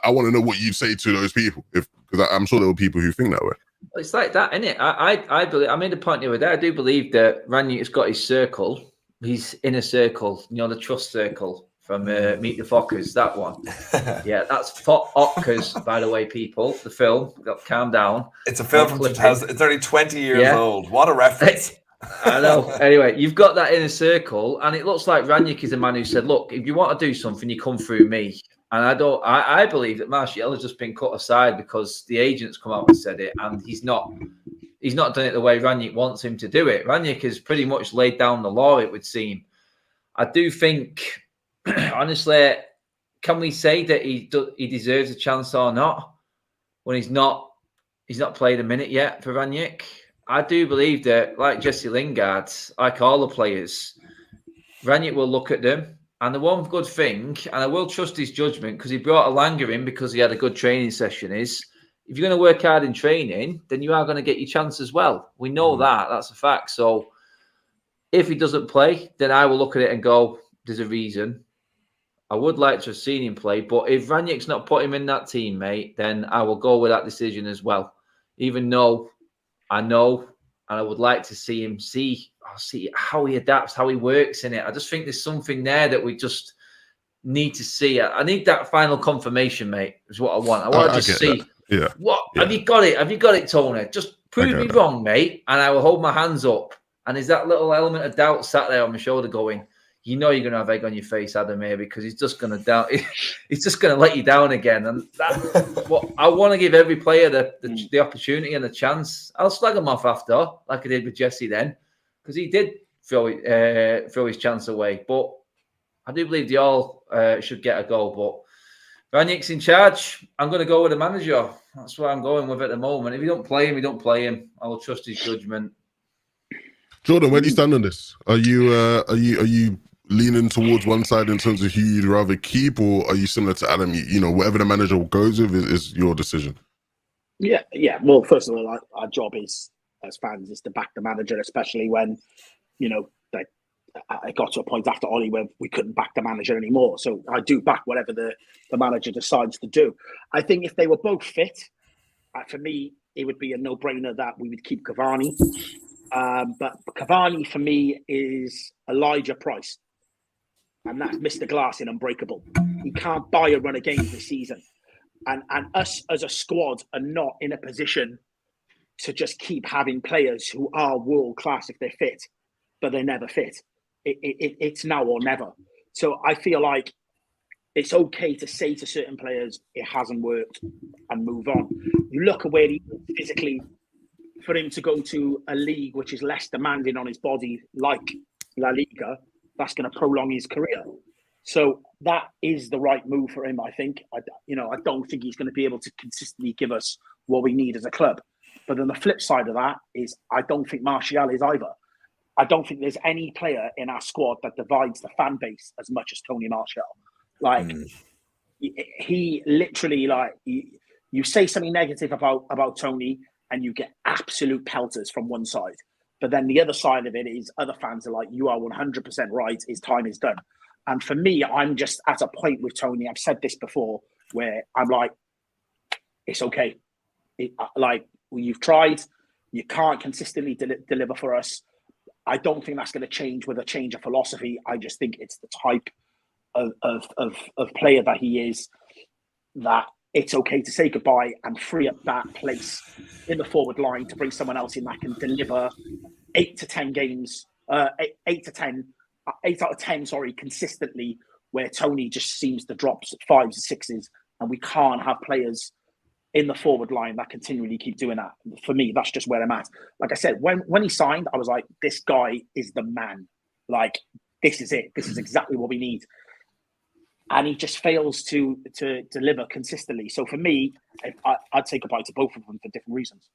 B: I want to know what you say to those people, because I'm sure there were people who think that way.
C: It's like that, isn't it? I believe. I made a point the other day. I do believe that Rangnick's got his circle, his inner circle. The trust circle from Meet the Fockers. That one. Yeah, that's Fockers, by the way, people. The film. Calm down.
A: It's a film from 2000. It's only 20 years old. What a reference.
C: I know. Anyway, you've got that inner circle, and it looks like Rangnick is a man who said, "Look, if you want to do something, you come through me." And I believe that Martial has just been cut aside because the agents come out and said it, and he's not done it the way Rangnick wants him to do it. Rangnick has pretty much laid down the law, it would seem. I do think, honestly, can we say that he deserves a chance or not when he's not played a minute yet for Rangnick? I do believe that, like Jesse Lingard, like all the players, Rangnick will look at them. And the one good thing, and I will trust his judgment because he brought Alanga in because he had a good training session, is if you're going to work hard in training, then you are going to get your chance as well. We know that. That's a fact. So if he doesn't play, then I will look at it and go, there's a reason. I would like to have seen him play. But if Rangnick's not put him in that team, mate, then I will go with that decision as well. Even though I know and I would like to see him see how he adapts, how he works in it. I just think there's something there that we just need to see. I need that final confirmation, mate, is what I want. I want to just see.
B: Yeah.
C: Have you got it? Have you got it, Tony? Just prove me wrong, mate, and I will hold my hands up. And there's that little element of doubt sat there on my shoulder going, you're going to have egg on your face, Adam, here, because he's just going to doubt. He's just going to let you down again. And that's what I want to give every player the opportunity and the chance. I'll slag him off after, like I did with Jesse then, because he did throw his chance away. But I do believe they all should get a goal. But Rangnick's in charge. I'm going to go with the manager. That's what I'm going with at the moment. If you don't play him, you don't play him. I will trust his judgment.
B: Jordan, where do you stand on this? Are you leaning towards one side in terms of who you'd rather keep, or are you similar to Adam? You know, whatever the manager goes with is your decision.
D: Yeah. Well, first of all, our job is as fans is to back the manager, especially when I got to a point after Ollie where we couldn't back the manager anymore. So I do back whatever the manager decides to do. I think if they were both fit, for me, it would be a no-brainer that we would keep Cavani. But Cavani, for me, is Elijah Price. And that's Mr. Glass in Unbreakable. He can't buy a run of games this season. And us as a squad are not in a position to just keep having players who are world-class if they're fit, but they're never fit. It's now or never. So I feel like it's okay to say to certain players, it hasn't worked, and move on. You look at where he is physically, for him to go to a league which is less demanding on his body, like La Liga, that's going to prolong his career. So that is the right move for him, I think. I don't think he's going to be able to consistently give us what we need as a club. But then the flip side of that is I don't think Martial is either. I don't think there's any player in our squad that divides the fan base as much as Tony Martial. He literally, you say something negative about Tony and you get absolute pelters from one side. But then the other side of it is other fans are like, you are 100% right. His time is done. And for me, I'm just at a point with Tony, I've said this before, where I'm like, it's okay. You've tried. You can't consistently deliver for us. I don't think that's going to change with a change of philosophy. I just think it's the type of player that he is, that it's okay to say goodbye and free up that place in the forward line to bring someone else in that can deliver 8 to 10 games, 8 out of 10, consistently, where Tony just seems to drop 5s and 6s, and we can't have players in the forward line that continually keep doing that. For me, that's just where I'm at. Like I said, when he signed, I was like, this guy is the man. Like, this is it. This is exactly what we need. And he just fails to deliver consistently. So for me, I'd take a bite to both of them for different reasons.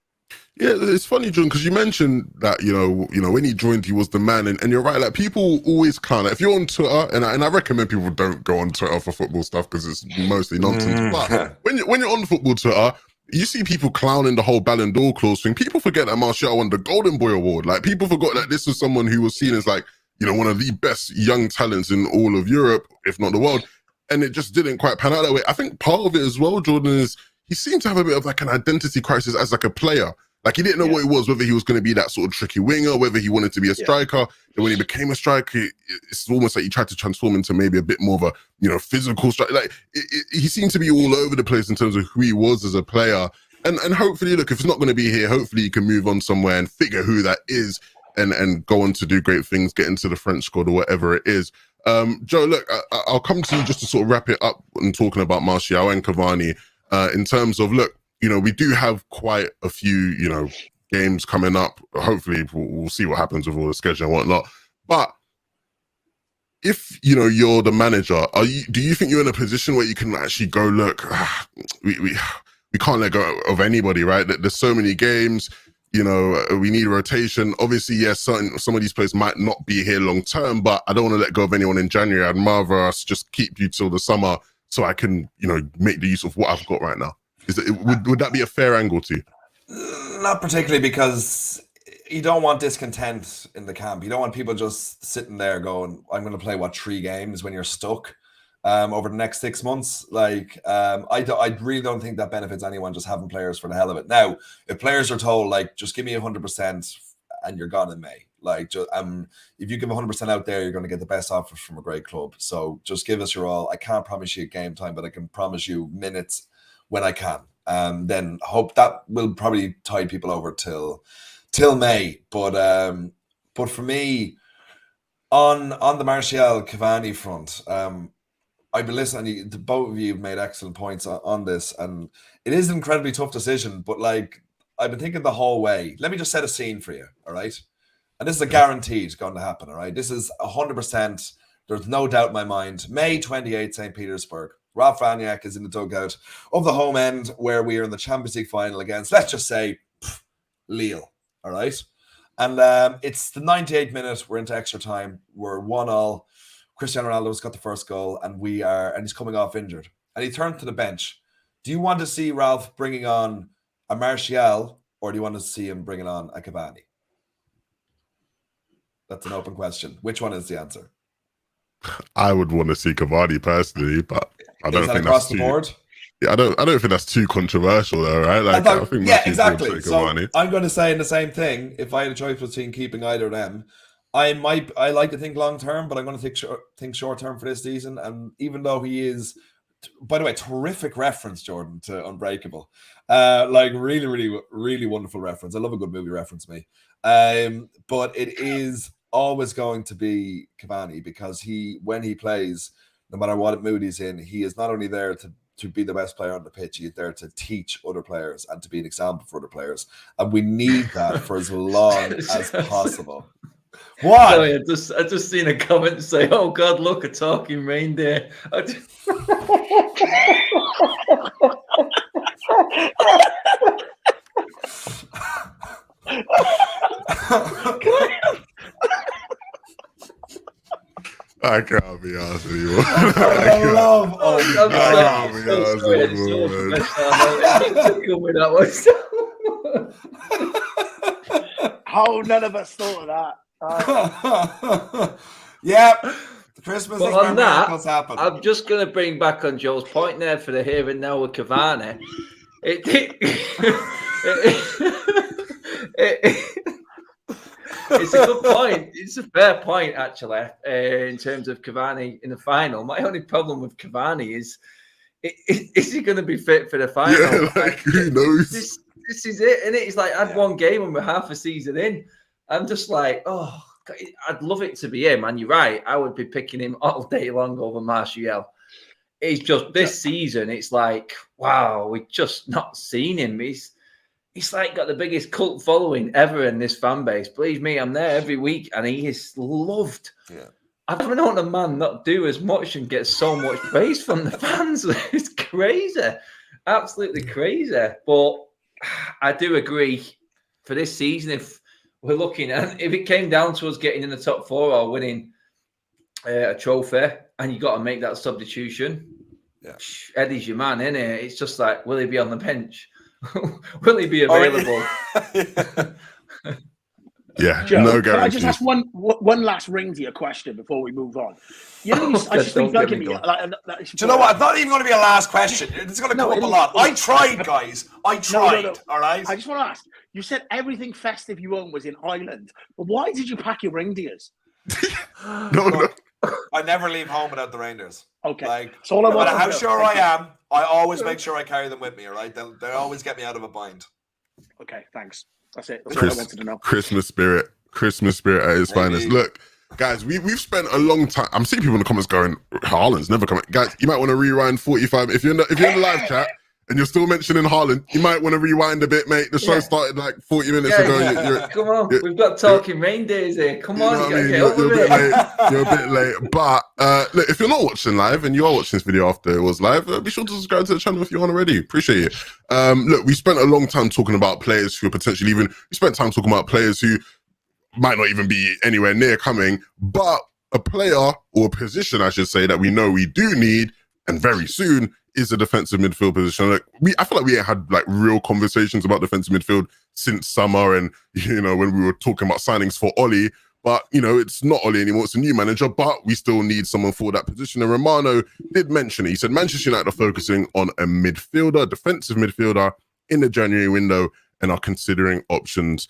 B: Yeah, it's funny, John, because you mentioned that, you know, when he joined, he was the man. And you're right, like, people always clown. If you're on Twitter, and I recommend people don't go on Twitter for football stuff because it's mostly nonsense. But when you're on football Twitter, you see people clowning the whole Ballon d'Or clause thing. People forget that Martial won the Golden Boy Award. Like, people forgot that this was someone who was seen as, like, you know, one of the best young talents in all of Europe, if not the world. And it just didn't quite pan out that way. I think part of it as well, Jordan, is he seemed to have a bit of like an identity crisis as like a player. Like, he didn't know what he was, whether he was going to be that sort of tricky winger, whether he wanted to be a striker. And when he became a striker, it's almost like he tried to transform into maybe a bit more of a, you know, physical striker. Like, he seemed to be all over the place in terms of who he was as a player. And hopefully, look, if it's not going to be here, hopefully he can move on somewhere and figure who that is and go on to do great things, get into the French squad or whatever it is. Joe, look, I'll come to you just to sort of wrap it up and talking about Martial and Cavani in terms of, look, you know, we do have quite a few, you know, games coming up. Hopefully we'll see what happens with all the schedule and whatnot. But if, you know, you're the manager, do you think you're in a position where you can actually go, look, we can't let go of anybody, right? There's so many games. You know, we need a rotation. Obviously, yes, some of these players might not be here long term, but I don't want to let go of anyone in January. I'd rather us just keep you till the summer so I can, you know, make the use of what I've got right now. Would that be a fair angle to you?
A: Not particularly, because you don't want discontent in the camp. You don't want people just sitting there going, I'm going to play, 3 games when you're stuck over the next 6 months. Like, I really don't think that benefits anyone just having players for the hell of it. Now, if players are told, like, just give me 100% and you're gone in May. Like, if you give 100% out there, you're going to get the best offers from a great club. So just give us your all. I can't promise you game time, but I can promise you minutes when I can. Then hope that will probably tide people over till May. But for me, on the Martial Cavani front, I've been listening. Both of you have made excellent points on this, and it is an incredibly tough decision. But like, I've been thinking the whole way. Let me just set a scene for you, all right? And this is a guaranteed going to happen, all right? This is 100%. There's no doubt in my mind. May 28th, St. Petersburg. Ralph Rangnick is in the dugout of the home end where we are in the Champions League final against, let's just say, Lille, all right? And it's the 98th minute. We're into extra time. We're 1-1. Cristiano Ronaldo's got the first goal, and he's coming off injured. And he turned to the bench. Do you want to see Ralph bringing on a Martial, or do you want to see him bringing on a Cavani? That's an open question. Which one is the answer?
B: I would want to see Cavani personally, but I don't think
A: across
B: that's
A: the board.
B: Yeah, I don't think that's too controversial though, right? Like, I think
A: yeah, exactly. So
B: Cavani.
A: I'm going to say the same thing. If I had a choice between keeping either of them, I like to think long term, but I'm going to think short term for this season. And even though he is, by the way, terrific reference, Jordan, to Unbreakable. Like really, really, really wonderful reference. I love a good movie reference, me. But it is always going to be Cavani, because when he plays, no matter what mood he's in, he is not only there to be the best player on the pitch, he's there to teach other players and to be an example for other players. And we need that for as long as possible. What?
C: Sorry, I just seen a comment say, "Oh God, look, a talking reindeer."
B: I can't be honest anymore.
D: How none of us thought of that.
A: Yeah, Christmas
C: but
A: is
C: on
A: where
C: that,
A: miracles happen.
C: I'm just going to bring back on Joe's point there for the here and now with Cavani. It's a good point. It's a fair point, actually, in terms of Cavani in the final. My only problem with Cavani is he going to be fit for the final?
B: Yeah, like, who knows?
C: This is it, isn't it? It's like I'd one game and we're half a season in. I'm just like, oh, I'd love it to be him. And you're right, I would be picking him all day long over Martial. It's just this season, it's like, wow, we've just not seen him. He's like got the biggest cult following ever in this fan base. Believe me, I'm there every week and he is loved.
A: Yeah.
C: I've never known a man not do as much and get so much praise from the fans. It's crazy. Absolutely crazy. But I do agree for this season, if we're looking at, if it came down to us getting in the top four or winning a trophy and you got to make that substitution,
A: yeah,
C: Eddie's your man, isn't it? It's just like, will he be on the bench? Will he be available?
B: Yeah,
D: Joe,
B: no
D: can I
B: guarantee.
D: just ask one last reindeer question before we move on? You know, I just think like, do you
A: know what? It's not even going to be a last question. It's going to come up a lot. I tried, guys. I tried. No. All right.
D: I just want to ask. You said everything festive you own was in Ireland, but why did you pack your reindeers?
B: No.
A: I never leave home without the reindeers.
D: Okay.
A: Like,
D: so all
A: no matter how sure I am, I always make sure I carry them with me. All right. They always get me out of a bind.
D: Okay. Thanks. That's it. That's all I wanted to know.
B: Christmas spirit at its finest. Look, guys, we've spent a long time. I'm seeing people in the comments going, Haaland's never coming. Guys, you might want to rewind 45. If you're in the live chat and you're still mentioning Haaland, you might want to rewind a bit, mate. The show started like 40 minutes ago.
C: Come on, we've got talking reindeers here. Come on,
B: you're a bit late. You're a bit late. But look, if you're not watching live and you are watching this video after it was live, be sure to subscribe to the channel if you aren't already. Appreciate it. Look, we spent a long time talking about players who are potentially leaving. We spent time talking about players who might not even be anywhere near coming, but a player or a position, I should say, that we know we do need, and very soon, is a defensive midfield position. Like I feel like we ain't had like real conversations about defensive midfield since summer, and when we were talking about signings for Oli. But it's not Oli anymore; it's a new manager. But we still need someone for that position. And Romano did mention it. He said Manchester United are focusing on a midfielder, defensive midfielder, in the January window, and are considering options.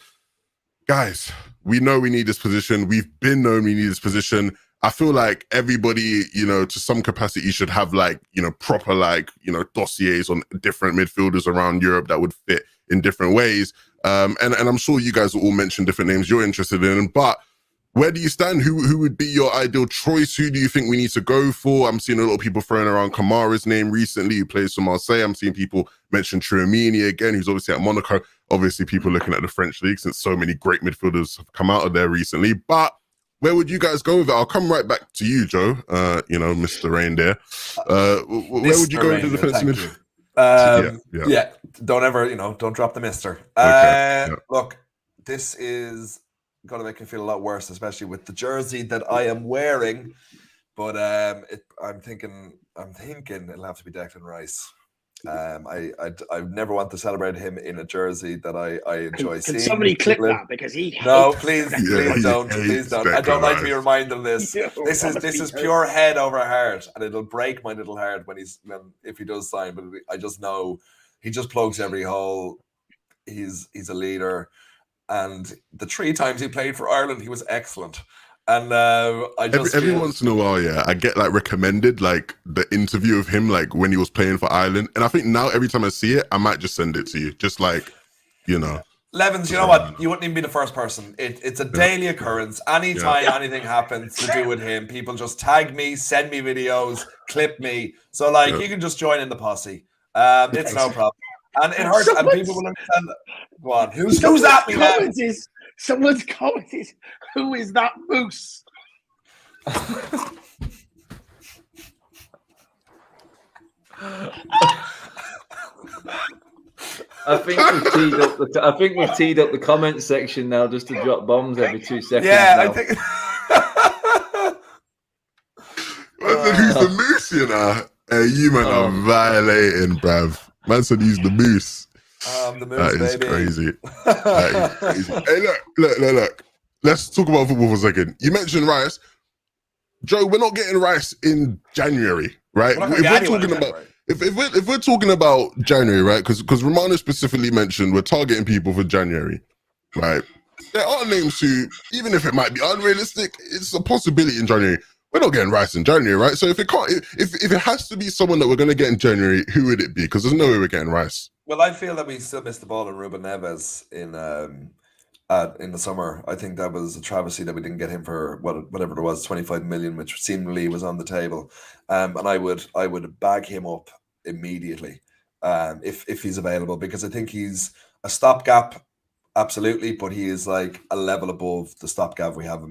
B: Guys, we know we need this position. We've been known we need this position. I feel like everybody, to some capacity should have proper dossiers on different midfielders around Europe that would fit in different ways. And I'm sure you guys will all mention different names you're interested in, but where do you stand? Who would be your ideal choice? Who do you think we need to go for? I'm seeing a lot of people throwing around Kamara's name recently, who plays for Marseille. I'm seeing people mention Tchouaméni again, who's obviously at Monaco. Obviously, people looking at the French league since so many great midfielders have come out of there recently. But where would you guys go with it? I'll come right back to you, Joe. Mr. Reindeer. Where would you go with the defensive midfield?
A: Yeah. Don't ever, don't drop the mister.
B: Okay.
A: Look, this is going to make me feel a lot worse, especially with the jersey that I am wearing. But I'm thinking it'll have to be Declan Rice. I never want to celebrate him in a jersey that I enjoy seeing.
D: Can somebody clip that, because he
A: no,
D: hates
A: please don't. I don't like to be reminded of this.
D: Yeah,
A: This is pure head over heart, and it'll break my little heart if he does sign. But I just know he just plugs every hole. He's a leader, and the 3 times he played for Ireland, he was excellent. And I just
B: every once in a while, I get like recommended like the interview of him like when he was playing for Ireland, and I think now every time I see it, I might just send it to you, just like, you know.
A: Levins, you know what? You wouldn't even be the first person. It's a daily occurrence. Anytime anything happens to do with him, people just tag me, send me videos, clip me. So like you can just join in the posse. It's no problem. And it hurts, and people will understand that. Go on. Who's that?
D: Someone's commented, who is that moose?
C: I think we've teed up the comment section now just to drop bombs every 2 seconds.
A: Yeah,
C: now.
A: I think.
B: Who's the moose, you know? You man are violating, bruv. Man said he's the moose.
A: The moose,
B: that is
A: baby.
B: crazy. That is crazy. Hey, look. Let's talk about football for a second. You mentioned Rice. Joe, we're not getting Rice in January, right? If we're talking about January, right? Because Romano specifically mentioned we're targeting people for January, right? There are names who, even if it might be unrealistic, it's a possibility in January. We're not getting Rice in January, right? So if it has to be someone that we're going to get in January, who would it be? Because there's no way we're getting Rice.
A: Well, I feel that we still missed the ball on Ruben Neves in the summer. I think that was a travesty that we didn't get him for whatever it was, 25 million, which seemingly was on the table. And I would bag him up immediately if he's available, because I think he's a stopgap, absolutely, but he is like a level above the stopgap we have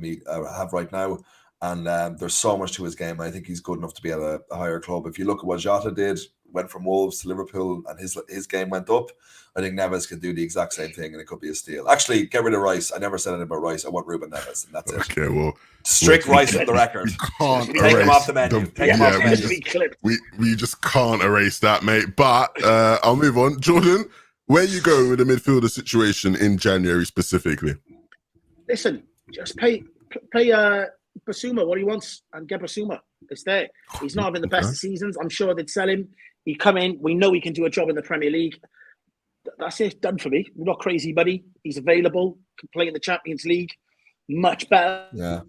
A: right now. And there's so much to his game. I think he's good enough to be at a higher club. If you look at what Jota did, went from Wolves to Liverpool, and his game went up, I think Neves could do the exact same thing, and it could be a steal. Actually, get rid of Rice. I never said anything about Rice. I want Ruben Neves, and that's it.
B: Okay, well,
A: strict Rice with the record. Take him off the menu. Take him off the menu.
B: We just can't erase that, mate. But I'll move on. Jordan, where you go with the midfielder situation in January specifically?
D: Listen, just pay Basuma what he wants and get Basuma. It's there. He's not having the best of seasons. I'm sure they'd sell him. He'd come in. We know he can do a job in the Premier League. That's it. Done for me. We're not crazy, buddy. He's available. Can play in the Champions League. Much better.
A: Yeah.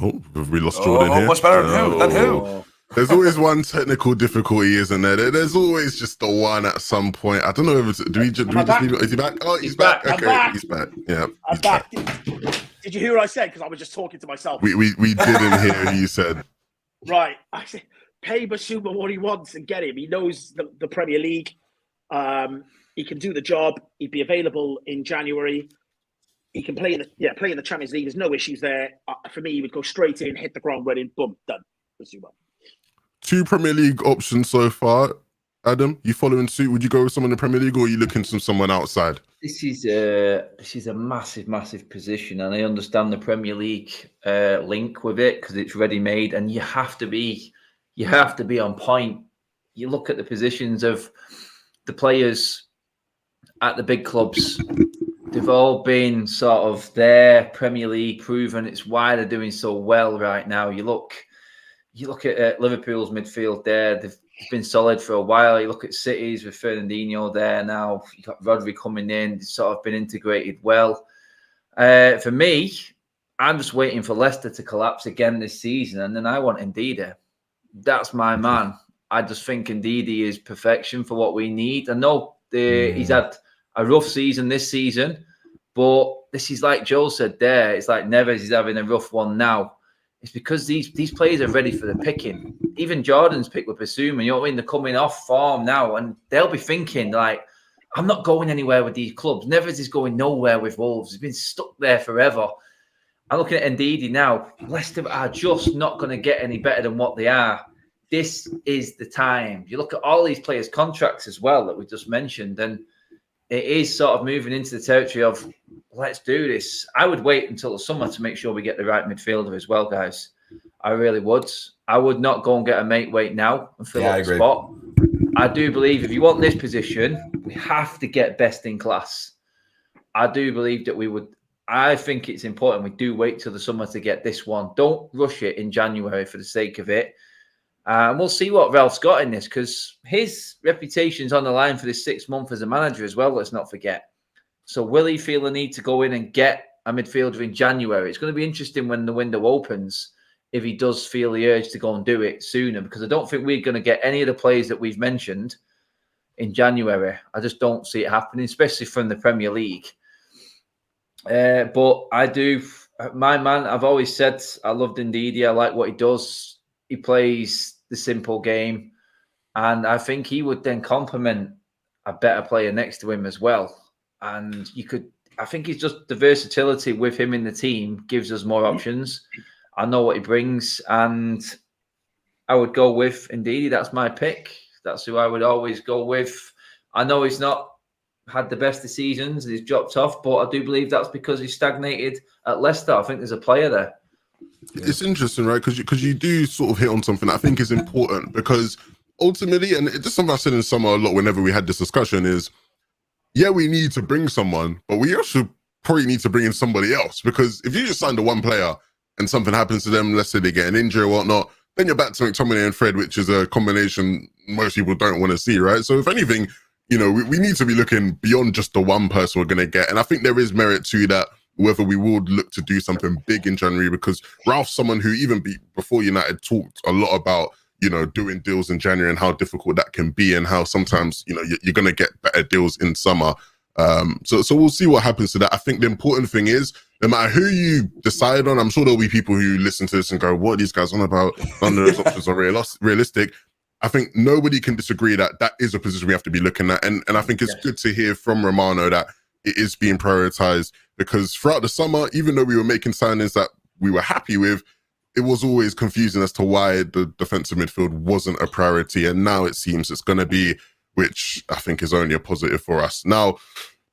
B: Oh, have we lost Jordan here?
A: Much better than who?
B: There's always one technical difficulty, isn't there? There's always just the one at some point. I don't know if it's... Do we just leave it? Is he back? Oh, he's back. Okay, he's back. Yeah,
D: I'm back. Did you hear what I said? Because I was just talking to myself.
B: We didn't hear what you said.
D: Right. I said, pay Basuma what he wants and get him. He knows the Premier League. He can do the job. He'd be available in January. He can play in the Champions League. There's no issues there. For me, he would go straight in, hit the ground running, boom, done. Basuma. 2
B: Premier League options so far. Adam, you following suit? Would you go with someone in the Premier League, or are you looking for someone outside?
C: This is a massive position, and I understand the Premier League link with it because it's ready made, and you have to be on point. You look at the positions of the players at the big clubs; they've all been sort of there, Premier League proven. It's why they're doing so well right now. You look at Liverpool's midfield there; they've been solid for a while. You look at City's with Fernandinho there now. You got Rodri coming in, sort of been integrated well. For me, I'm just waiting for Leicester to collapse again this season, and then I want Ndidi. That's my man. I just think Ndidi is perfection for what we need. I know he's had a rough season this season, but this is like Joe said there. It's like Neves is having a rough one now. It's because these players are ready for the picking. Even Jordan's pick with Basuma, you know what I mean? They're coming off form now, and they'll be thinking, like, I'm not going anywhere with these clubs. Neves is going nowhere with Wolves. He's been stuck there forever. I'm looking at Ndidi now. Leicester are just not going to get any better than what they are. This is the time. You look at all these players' contracts as well that we just mentioned, and it is sort of moving into the territory of let's do this. I would wait until the summer to make sure we get the right midfielder as well, guys. I really would. I would not go and get a mate wait now and fill up the spot. I do believe if you want this position, we have to get best in class. I do believe that we would. I think it's important we do wait till the summer to get this one. Don't rush it in January for the sake of it. And we'll see what Ralph's got in this because his reputation's on the line for this 6 months as a manager as well, let's not forget. So will he feel the need to go in and get a midfielder in January? It's going to be interesting when the window opens if he does feel the urge to go and do it sooner because I don't think we're going to get any of the players that we've mentioned in January. I just don't see it happening, especially from the Premier League. But I do, my man, I've always said I loved Ndidi. I like what he does. He plays the simple game. And I think he would then complement a better player next to him as well. And I think he's just the versatility with him in the team gives us more options. I know what he brings. And I would go with Ndidi. That's my pick. That's who I would always go with. I know he's not had the best of seasons. He's dropped off, but I do believe that's because he stagnated at Leicester. I think there's a player there.
B: It's interesting, right? Because you do sort of hit on something that I think is important because ultimately, and it's something I've said in summer a lot whenever we had this discussion is, yeah, we need to bring someone, but we also probably need to bring in somebody else because if you just sign the one player and something happens to them, let's say they get an injury or whatnot, then you're back to McTominay and Fred, which is a combination most people don't want to see, right? So if anything, you know, we need to be looking beyond just the one person we're going to get. And I think there is merit to that, whether we would look to do something big in January, because Ralph's someone who even before United talked a lot about, you know, doing deals in January and how difficult that can be and how sometimes, you know, you're going to get better deals in summer. So we'll see what happens to that. I think the important thing is, no matter who you decide on, I'm sure there'll be people who listen to this and go, what are these guys on about? None of those options are realistic. I think nobody can disagree that that is a position we have to be looking at. And I think it's good to hear from Romano that it is being prioritized because throughout the summer, even though we were making signings that we were happy with, it was always confusing as to why the defensive midfield wasn't a priority. And now it seems it's going to be, which I think is only a positive for us. Now,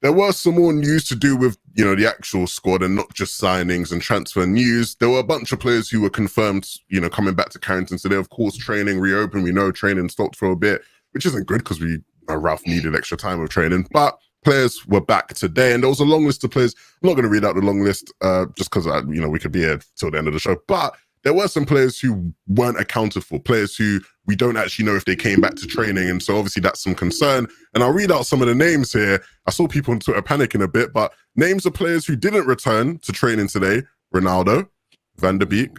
B: there was some more news to do with, you know, the actual squad and not just signings and transfer news. There were a bunch of players who were confirmed, you know, coming back to Carrington today. Of course, training reopened. We know training stopped for a bit, which isn't good because Ralph needed extra time of training. But players were back today, and there was a long list of players. I'm not going to read out the long list just because, you know, we could be here till the end of the show. But there were some players who weren't accounted for, players who we don't actually know if they came back to training. And so obviously that's some concern. And I'll read out some of the names here. I saw people on Twitter panicking a bit, but names of players who didn't return to training today: Ronaldo, Van der Beek,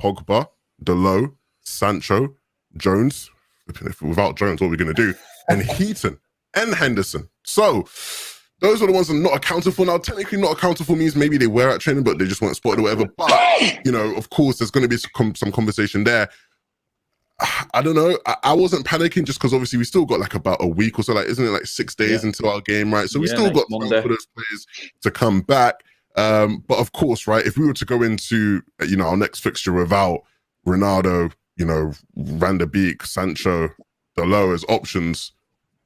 B: Pogba, Dalot, Sancho, Jones. Without Jones, what are we going to do? And Heaton and Henderson. So those are the ones that are not accounted for. Now, technically not accounted for means maybe they were at training, but they just weren't spotted or whatever. But, you know, of course, there's going to be some conversation there. I don't know. I wasn't panicking just because obviously we still got like about a week or so. Like, isn't it like 6 days into our game, right? So we still got time for those players to come back. But of course, right, if we were to go into, you know, our next fixture without Ronaldo, you know, Van der Beek, Sancho, Dalot as options,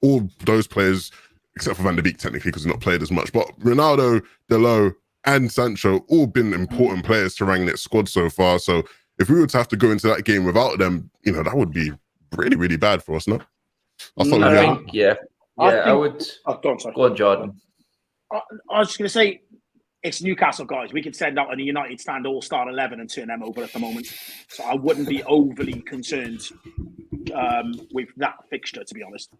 B: all those players, except for Van der Beek technically because he's not played as much, but Ronaldo, Dalot, and Sancho all been important players to Rangnick's squad so far. So if we were to have to go into that game without them, you know, that would be really, really bad for us, no?
C: I would. Go on, Jordan.
D: I was just going to say, it's Newcastle, guys. We could send out a United stand all-star 11 and turn them over at the moment. So I wouldn't be overly concerned with that fixture, to be honest.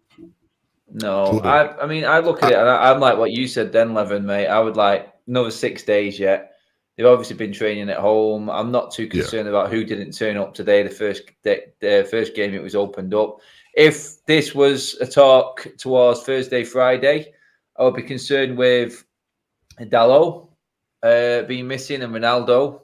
C: No, I mean, I look at it and I'm like what you said then, Levin, mate. I would like another 6 days yet. They've obviously been training at home. I'm not too concerned about who didn't turn up today. The first game it was opened up. If this was a talk towards Thursday, Friday, I would be concerned with Dalot being missing and Ronaldo.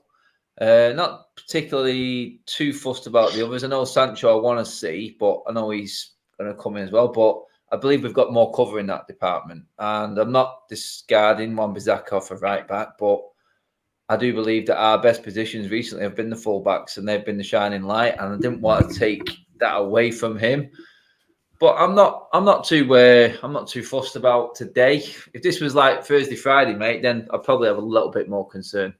C: Not particularly too fussed about the others. I know Sancho I want to see, but I know he's going to come in as well. But I believe we've got more cover in that department. And I'm not discarding Wan-Bissaka for right back, but I do believe that our best positions recently have been the fullbacks and they've been the shining light. And I didn't want to take that away from him. But I'm not too fussed about today. If this was like Thursday, Friday, mate, then I'd probably have a little bit more concern.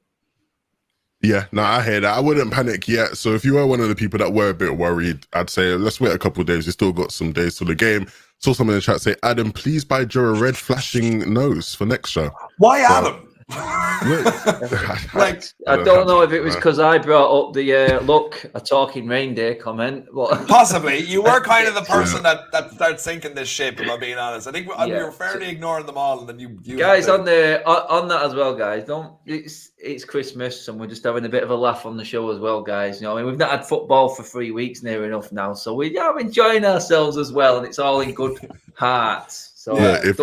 B: Yeah, no, I hear that. I wouldn't panic yet. So if you are one of the people that were a bit worried, I'd say let's wait a couple of days. We still got some days till the game. Saw someone in the chat say, Adam, please buy Joe a red flashing nose for next show.
A: Why Adam?
C: Like, I don't know if it was because I brought up the look a talking reindeer comment. But
A: possibly you were kind of the person that started sinking this ship. If I'm being honest, I think we were fairly ignoring them all, and then you
C: guys on that as well, guys. It's Christmas, and we're just having a bit of a laugh on the show as well, guys. You know, I mean, we've not had football for 3 weeks near enough now, so we are enjoying ourselves as well, and it's all in good hearts. So
B: yeah, if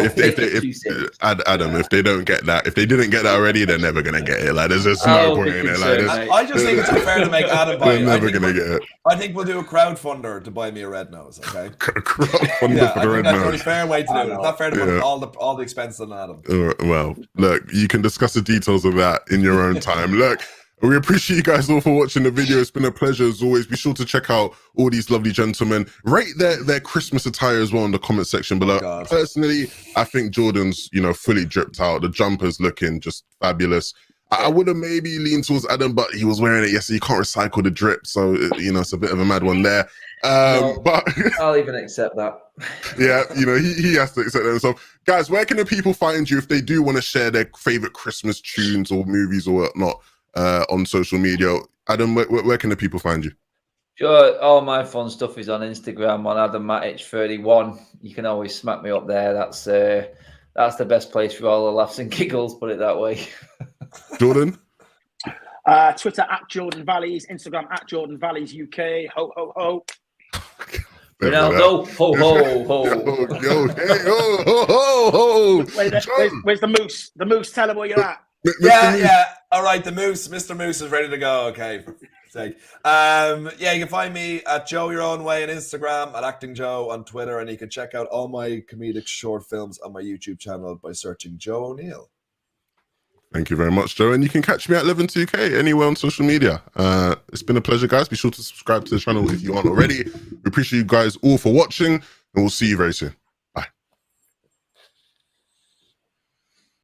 B: Adam, if they don't get that, if they didn't get that already, they're never gonna get it. Like, there's just no point in it. Like,
A: I just think it's unfair to make Adam buy it.
B: They're never gonna get it.
A: I think we'll do a crowdfunder to buy me a red nose. Okay,
B: crowdfunder for the red nose.
A: That's a very fair way to do it. It's not fair to put all the expenses on Adam.
B: Well, look, you can discuss the details of that in your own time. Look. We appreciate you guys all for watching the video. It's been a pleasure as always. Be sure to check out all these lovely gentlemen. Rate their Christmas attire as well in the comment section below. Personally, I think Jordan's, fully dripped out. The jumper's looking just fabulous. I would have maybe leaned towards Adam, but he was wearing it yesterday. You can't recycle the drip, so it's a bit of a mad one there. But
C: I'll even accept that.
B: Yeah, he has to accept that himself. Guys, where can the people find you if they do want to share their favorite Christmas tunes or movies or whatnot? On social media? Adam, where can the people find you?
C: Sure, all my fun stuff is on Instagram on Adam Matic 31. You can always smack me up there. That's the best place for all the laughs and giggles, put it that way.
B: Jordan?
D: Twitter @Jordan Valleys, Instagram @Jordan Valleys UK. Ho ho ho.
C: Ronaldo, ho ho ho.
B: Yo, hey, ho ho ho ho.
D: Where's the moose? The moose, tell him where you're at.
A: Yeah. All right, Mr. Moose is ready to go. Okay. You can find me at Joe Your Own Way on Instagram, at Acting Joe on Twitter, and you can check out all my comedic short films on my YouTube channel by searching Joe O'Neill.
B: Thank you very much, Joe. And you can catch me at Levin2K anywhere on social media. It's been a pleasure, guys. Be sure to subscribe to the channel if you aren't already. We appreciate you guys all for watching, and we'll see you very soon.